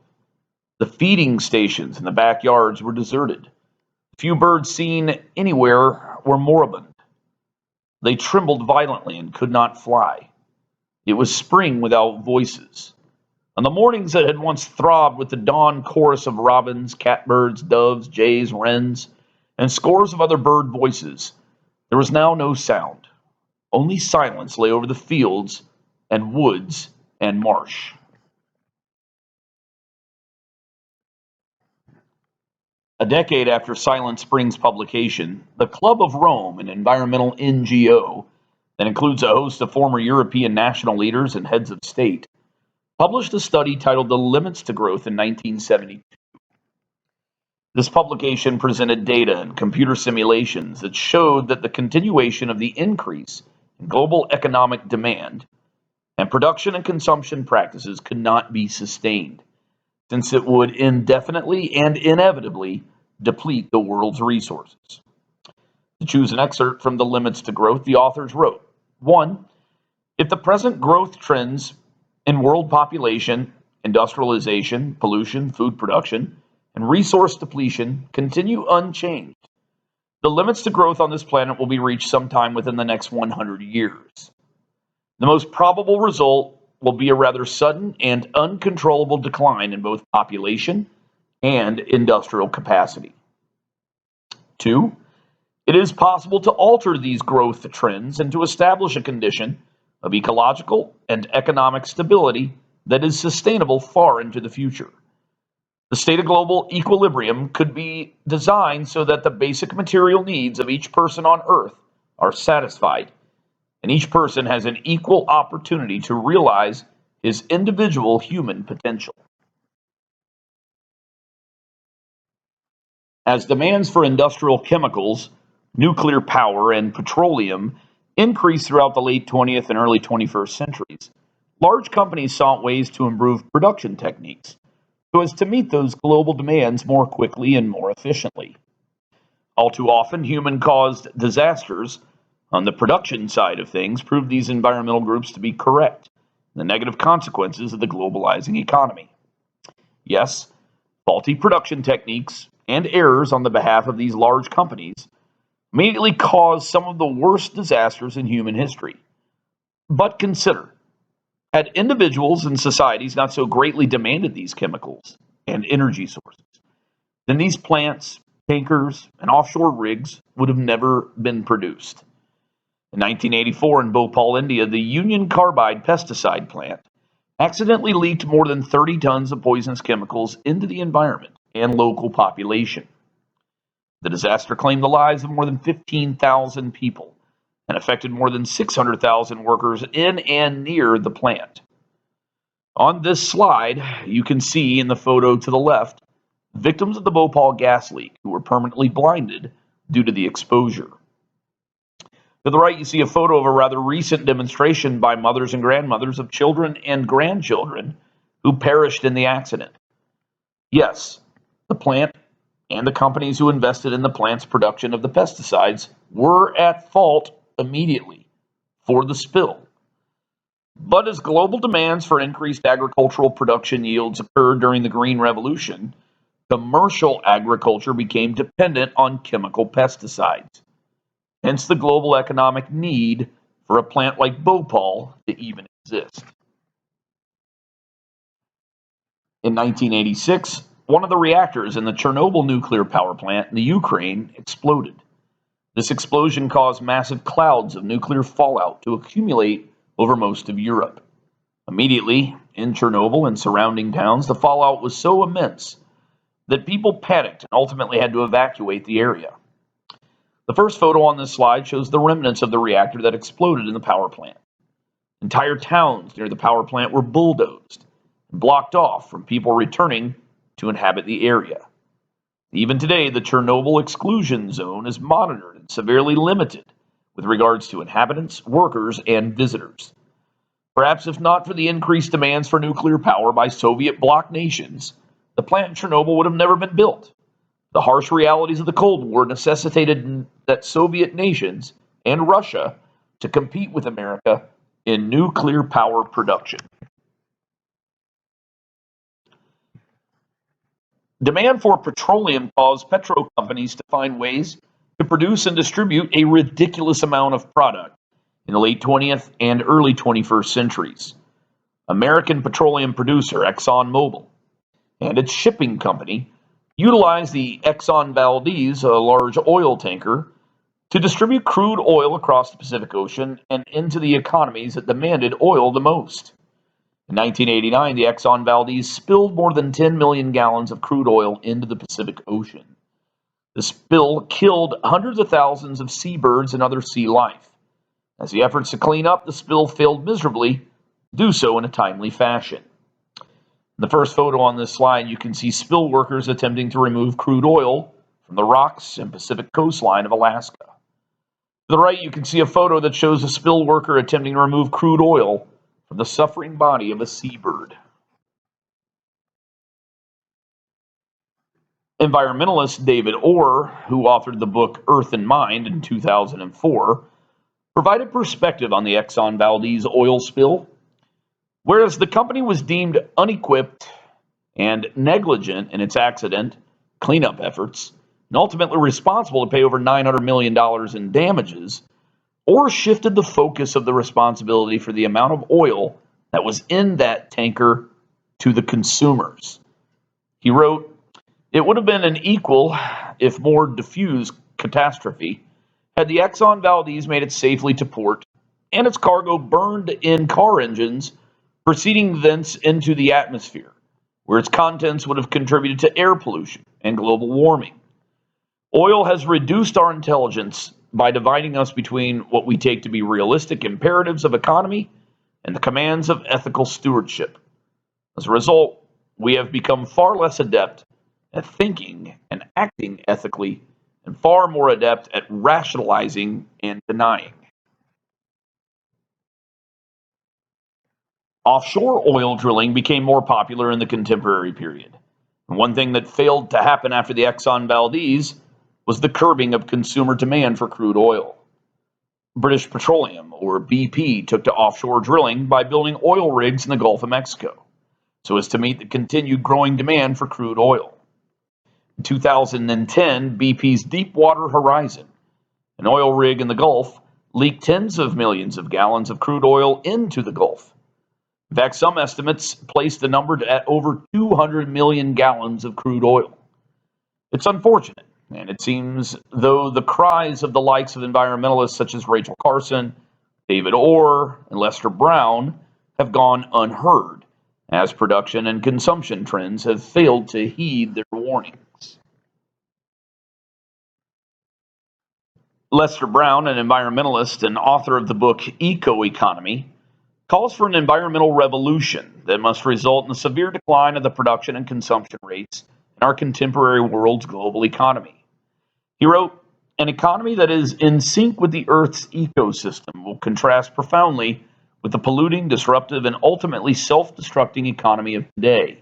The feeding stations in the backyards were deserted. Few birds seen anywhere were moribund. They trembled violently and could not fly. It was spring without voices. On the mornings that had once throbbed with the dawn chorus of robins, catbirds, doves, jays, wrens, and scores of other bird voices, there was now no sound. Only silence lay over the fields and woods and marsh. A decade after Silent Spring's publication, the Club of Rome, an environmental NGO that includes a host of former European national leaders and heads of state, published a study titled The Limits to Growth in 1972. This publication presented data and computer simulations that showed that the continuation of the increase in global economic demand and production and consumption practices could not be sustained, since it would indefinitely and inevitably deplete the world's resources. To choose an excerpt from The Limits to Growth, the authors wrote, 1. If the present growth trends in world population, industrialization, pollution, food production, and resource depletion continue unchanged, the limits to growth on this planet will be reached sometime within the next 100 years. The most probable result will be a rather sudden and uncontrollable decline in both population and industrial capacity. 2. It is possible to alter these growth trends and to establish a condition of ecological and economic stability that is sustainable far into the future. The state of global equilibrium could be designed so that the basic material needs of each person on Earth are satisfied, and each person has an equal opportunity to realize his individual human potential. As demands for industrial chemicals, nuclear power, and petroleum increased throughout the late 20th and early 21st centuries, large companies sought ways to improve production techniques so as to meet those global demands more quickly and more efficiently. All too often, human-caused disasters on the production side of things proved these environmental groups to be correct, the negative consequences of the globalizing economy. Yes, faulty production techniques and errors on the behalf of these large companies immediately caused some of the worst disasters in human history. But consider, had individuals and societies not so greatly demanded these chemicals and energy sources, then these plants, tankers, and offshore rigs would have never been produced. In 1984 in Bhopal, India, the Union Carbide pesticide plant accidentally leaked more than 30 tons of poisonous chemicals into the environment and local population. The disaster claimed the lives of more than 15,000 people and affected more than 600,000 workers in and near the plant. On this slide, you can see in the photo to the left victims of the Bhopal gas leak who were permanently blinded due to the exposure. To the right, you see a photo of a rather recent demonstration by mothers and grandmothers of children and grandchildren who perished in the accident. Yes, the plant and the companies who invested in the plant's production of the pesticides were at fault immediately for the spill. But as global demands for increased agricultural production yields occurred during the Green Revolution, commercial agriculture became dependent on chemical pesticides. Hence the global economic need for a plant like Bhopal to even exist. In 1986, one of the reactors in the Chernobyl nuclear power plant in the Ukraine exploded. This explosion caused massive clouds of nuclear fallout to accumulate over most of Europe. Immediately, in Chernobyl and surrounding towns, the fallout was so immense that people panicked and ultimately had to evacuate the area. The first photo on this slide shows the remnants of the reactor that exploded in the power plant. Entire towns near the power plant were bulldozed and blocked off from people returning to inhabit the area. Even today, the Chernobyl exclusion zone is monitored and severely limited with regards to inhabitants, workers, and visitors. Perhaps if not for the increased demands for nuclear power by Soviet bloc nations, the plant in Chernobyl would have never been built. The harsh realities of the Cold War necessitated that Soviet nations and Russia to compete with America in nuclear power production. Demand for petroleum caused petro companies to find ways to produce and distribute a ridiculous amount of product in the late 20th and early 21st centuries. American petroleum producer ExxonMobil and its shipping company utilized the Exxon Valdez, a large oil tanker, to distribute crude oil across the Pacific Ocean and into the economies that demanded oil the most. In 1989, the Exxon Valdez spilled more than 10 million gallons of crude oil into the Pacific Ocean. The spill killed hundreds of thousands of seabirds and other sea life. As the efforts to clean up the spill failed miserably, do so in a timely fashion. In the first photo on this slide, you can see spill workers attempting to remove crude oil from the rocks and Pacific coastline of Alaska. To the right, you can see a photo that shows a spill worker attempting to remove crude oil from the suffering body of a seabird. Environmentalist David Orr, who authored the book Earth and Mind in 2004, provided perspective on the Exxon Valdez oil spill. Whereas the company was deemed unequipped and negligent in its accident cleanup efforts, and ultimately responsible to pay over $900 million in damages, Orr shifted the focus of the responsibility for the amount of oil that was in that tanker to the consumers. He wrote, "It would have been an equal, if more diffuse, catastrophe had the Exxon Valdez made it safely to port and its cargo burned in car engines proceeding thence into the atmosphere, where its contents would have contributed to air pollution and global warming. Oil has reduced our intelligence by dividing us between what we take to be realistic imperatives of economy and the commands of ethical stewardship. As a result, we have become far less adept at thinking and acting ethically and far more adept at rationalizing and denying." Offshore oil drilling became more popular in the contemporary period. And one thing that failed to happen after the Exxon Valdez was the curbing of consumer demand for crude oil. British Petroleum, or BP, took to offshore drilling by building oil rigs in the Gulf of Mexico, so as to meet the continued growing demand for crude oil. In 2010, BP's Deepwater Horizon, an oil rig in the Gulf, leaked tens of millions of gallons of crude oil into the Gulf. In fact, some estimates place the number at over 200 million gallons of crude oil. It's unfortunate, and it seems though the cries of the likes of environmentalists such as Rachel Carson, David Orr, and Lester Brown have gone unheard, as production and consumption trends have failed to heed their warnings. Lester Brown, an environmentalist and author of the book Economy, calls for an environmental revolution that must result in a severe decline of the production and consumption rates in our contemporary world's global economy. He wrote, "An economy that is in sync with the Earth's ecosystem will contrast profoundly with the polluting, disruptive, and ultimately self-destructing economy of today.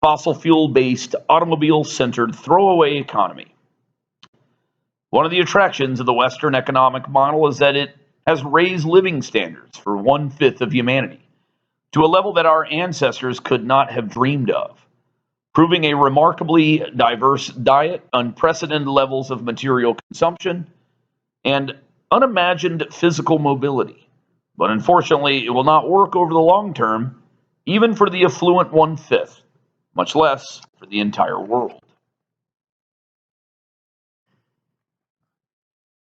Fossil fuel-based, automobile-centered, throwaway economy. One of the attractions of the Western economic model is that it has raised living standards for one-fifth of humanity to a level that our ancestors could not have dreamed of, proving a remarkably diverse diet, unprecedented levels of material consumption, and unimagined physical mobility. But unfortunately, it will not work over the long term, even for the affluent one-fifth, much less for the entire world."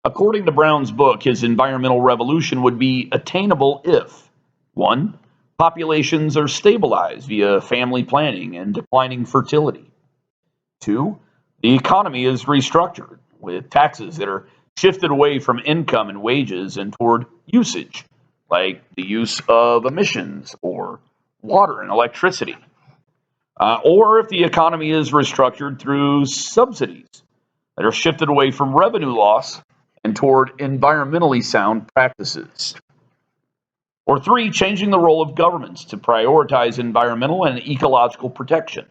According to Brown's book, his environmental revolution would be attainable if 1. Populations are stabilized via family planning and declining fertility. 2. The economy is restructured with taxes that are shifted away from income and wages and toward usage, like the use of emissions or water and electricity. Or if the economy is restructured through subsidies that are shifted away from revenue loss and toward environmentally sound practices. Or 3, changing the role of governments to prioritize environmental and ecological protection.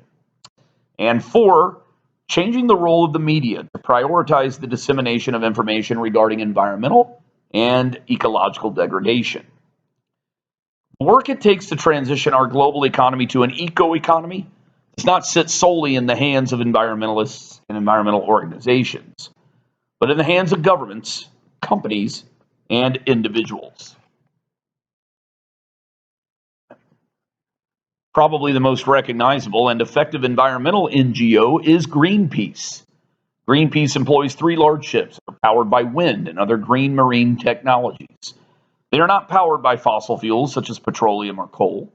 And 4, changing the role of the media to prioritize the dissemination of information regarding environmental and ecological degradation. The work it takes to transition our global economy to an eco-economy does not sit solely in the hands of environmentalists and environmental organizations, but in the hands of governments, companies, and individuals. Probably the most recognizable and effective environmental NGO is Greenpeace. Greenpeace employs 3 large ships that are powered by wind and other green marine technologies. They are not powered by fossil fuels such as petroleum or coal.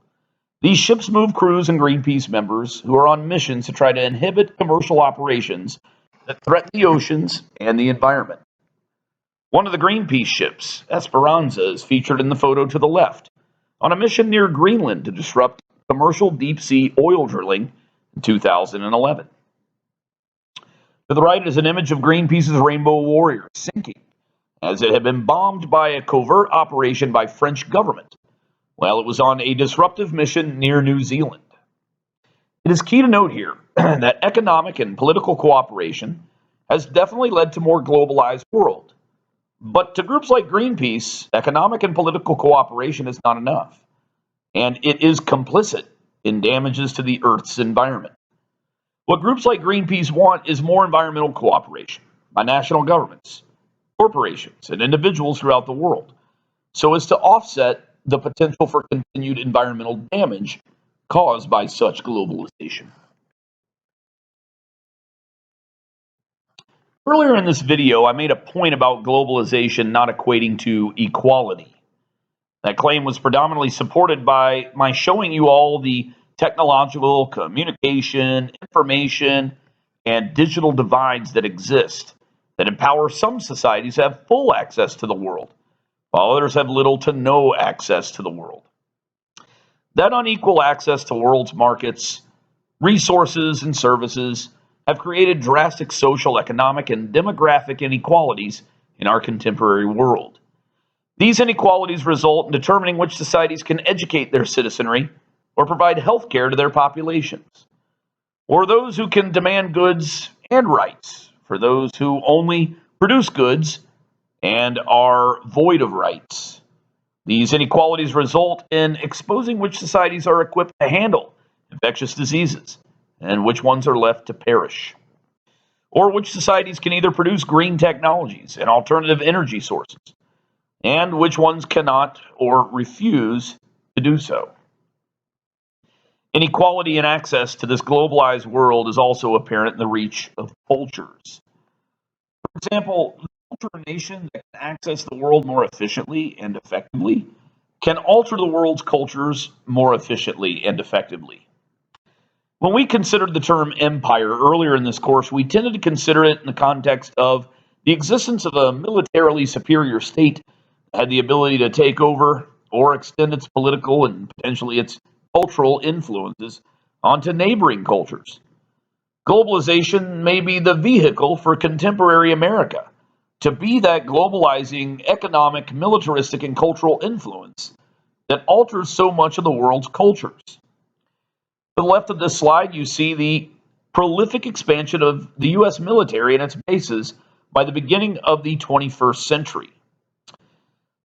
These ships move crews and Greenpeace members who are on missions to try to inhibit commercial operations that threaten the oceans and the environment. One of the Greenpeace ships, Esperanza, is featured in the photo to the left, on a mission near Greenland to disrupt commercial deep-sea oil drilling in 2011. To the right is an image of Greenpeace's Rainbow Warrior sinking, as it had been bombed by a covert operation by French government while it was on a disruptive mission near New Zealand. It is key to note here that economic and political cooperation has definitely led to a more globalized world. But to groups like Greenpeace, economic and political cooperation is not enough, and it is complicit in damages to the Earth's environment. What groups like Greenpeace want is more environmental cooperation by national governments, corporations, and individuals throughout the world, so as to offset the potential for continued environmental damage caused by such globalization. Earlier in this video, I made a point about globalization not equating to equality. That claim was predominantly supported by my showing you all the technological, communication, information, and digital divides that exist that empower some societies to have full access to the world, while others have little to no access to the world. That unequal access to world's markets, resources, and services have created drastic social, economic, and demographic inequalities in our contemporary world. These inequalities result in determining which societies can educate their citizenry or provide health care to their populations, or those who can demand goods and rights for those who only produce goods and are void of rights. These inequalities result in exposing which societies are equipped to handle infectious diseases and which ones are left to perish, or which societies can either produce green technologies and alternative energy sources, and which ones cannot or refuse to do so. Inequality in access to this globalized world is also apparent in the reach of cultures. For example, the culture of a nation that can access the world more efficiently and effectively can alter the world's cultures more efficiently and effectively. When we considered the term empire earlier in this course, we tended to consider it in the context of the existence of a militarily superior state that had the ability to take over or extend its political and potentially its cultural influences onto neighboring cultures. Globalization may be the vehicle for contemporary America to be that globalizing economic, militaristic, and cultural influence that alters so much of the world's cultures. To the left of this slide, you see the prolific expansion of the US military and its bases by the beginning of the 21st century.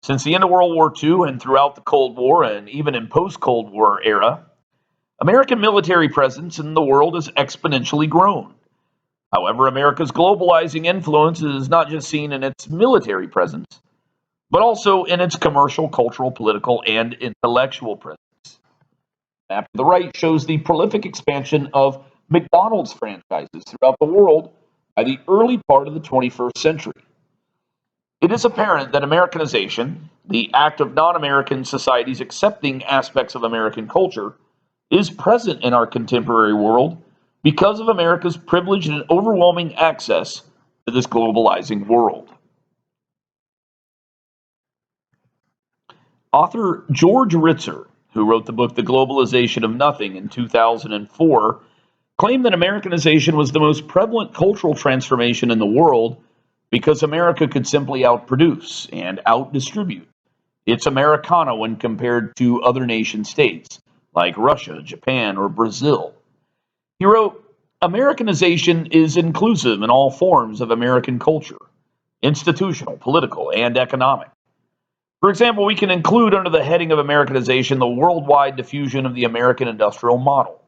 Since the end of World War II and throughout the Cold War and even in post-Cold War era, American military presence in the world has exponentially grown. However, America's globalizing influence is not just seen in its military presence, but also in its commercial, cultural, political, and intellectual presence. The map to the right shows the prolific expansion of McDonald's franchises throughout the world by the early part of the 21st century. It is apparent that Americanization, the act of non-American societies accepting aspects of American culture, is present in our contemporary world because of America's privileged and overwhelming access to this globalizing world. Author George Ritzer, who wrote the book The Globalization of Nothing in 2004, claimed that Americanization was the most prevalent cultural transformation in the world because America could simply outproduce and outdistribute its Americana when compared to other nation states like Russia, Japan, or Brazil. He wrote, Americanization is inclusive in all forms of American culture, institutional, political, and economic. For example, we can include under the heading of Americanization the worldwide diffusion of the American industrial model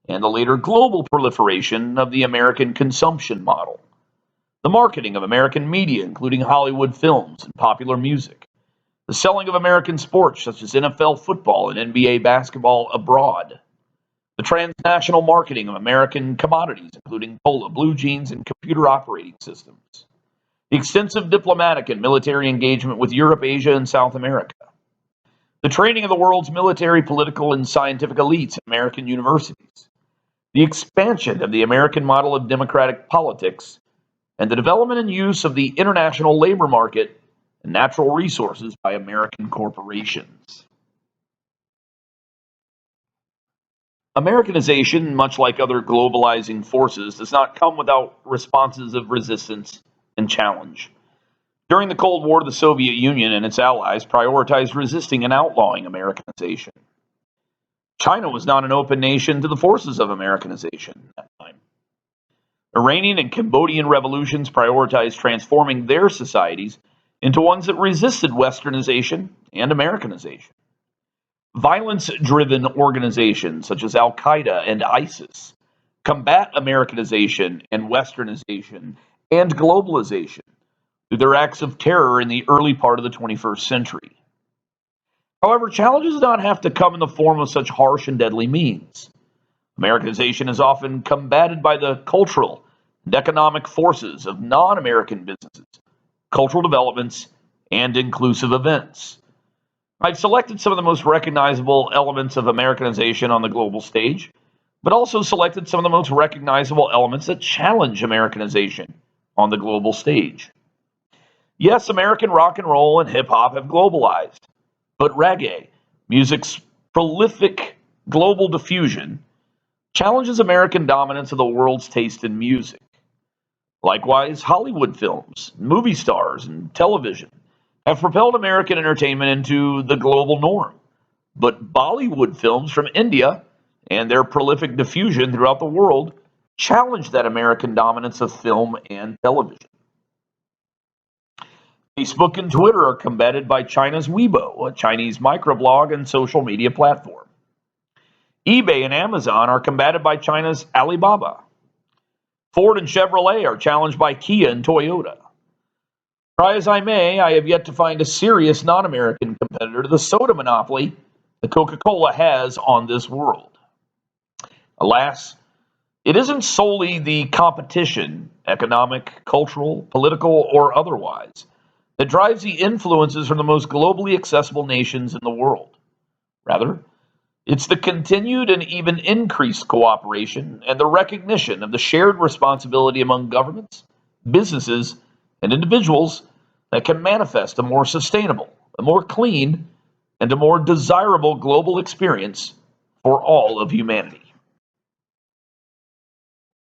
and the later global proliferation of the American consumption model, the marketing of American media, including Hollywood films and popular music, the selling of American sports such as NFL football and NBA basketball abroad, the transnational marketing of American commodities, including cola, blue jeans, and computer operating systems, the extensive diplomatic and military engagement with Europe, Asia, and South America, the training of the world's military, political, and scientific elites at American universities, the expansion of the American model of democratic politics, and the development and use of the international labor market and natural resources by American corporations. Americanization, much like other globalizing forces, does not come without responses of resistance and challenge. During the Cold War, the Soviet Union and its allies prioritized resisting and outlawing Americanization. China was not an open nation to the forces of Americanization at that time. Iranian and Cambodian revolutions prioritized transforming their societies into ones that resisted Westernization and Americanization. Violence-driven organizations such as Al-Qaeda and ISIS combat Americanization and Westernization and globalization through their acts of terror in the early part of the 21st century. However, challenges do not have to come in the form of such harsh and deadly means. Americanization is often combated by the cultural and economic forces of non-American businesses, cultural developments, and inclusive events. I've selected some of the most recognizable elements of Americanization on the global stage, but also selected some of the most recognizable elements that challenge Americanization on the global stage. Yes, American rock and roll and hip hop have globalized, but reggae, music's prolific global diffusion, challenges American dominance of the world's taste in music. Likewise, Hollywood films, movie stars, and television have propelled American entertainment into the global norm. But Bollywood films from India and their prolific diffusion throughout the world challenge that American dominance of film and television. Facebook and Twitter are combated by China's Weibo, a Chinese microblog and social media platform. eBay and Amazon are combated by China's Alibaba. Ford and Chevrolet are challenged by Kia and Toyota. Try as I may, I have yet to find a serious non-American competitor to the soda monopoly that Coca-Cola has on this world. Alas, it isn't solely the competition, economic, cultural, political, or otherwise, that drives the influences from the most globally accessible nations in the world. Rather, it's the continued and even increased cooperation and the recognition of the shared responsibility among governments, businesses, and individuals that can manifest a more sustainable, a more clean, and a more desirable global experience for all of humanity.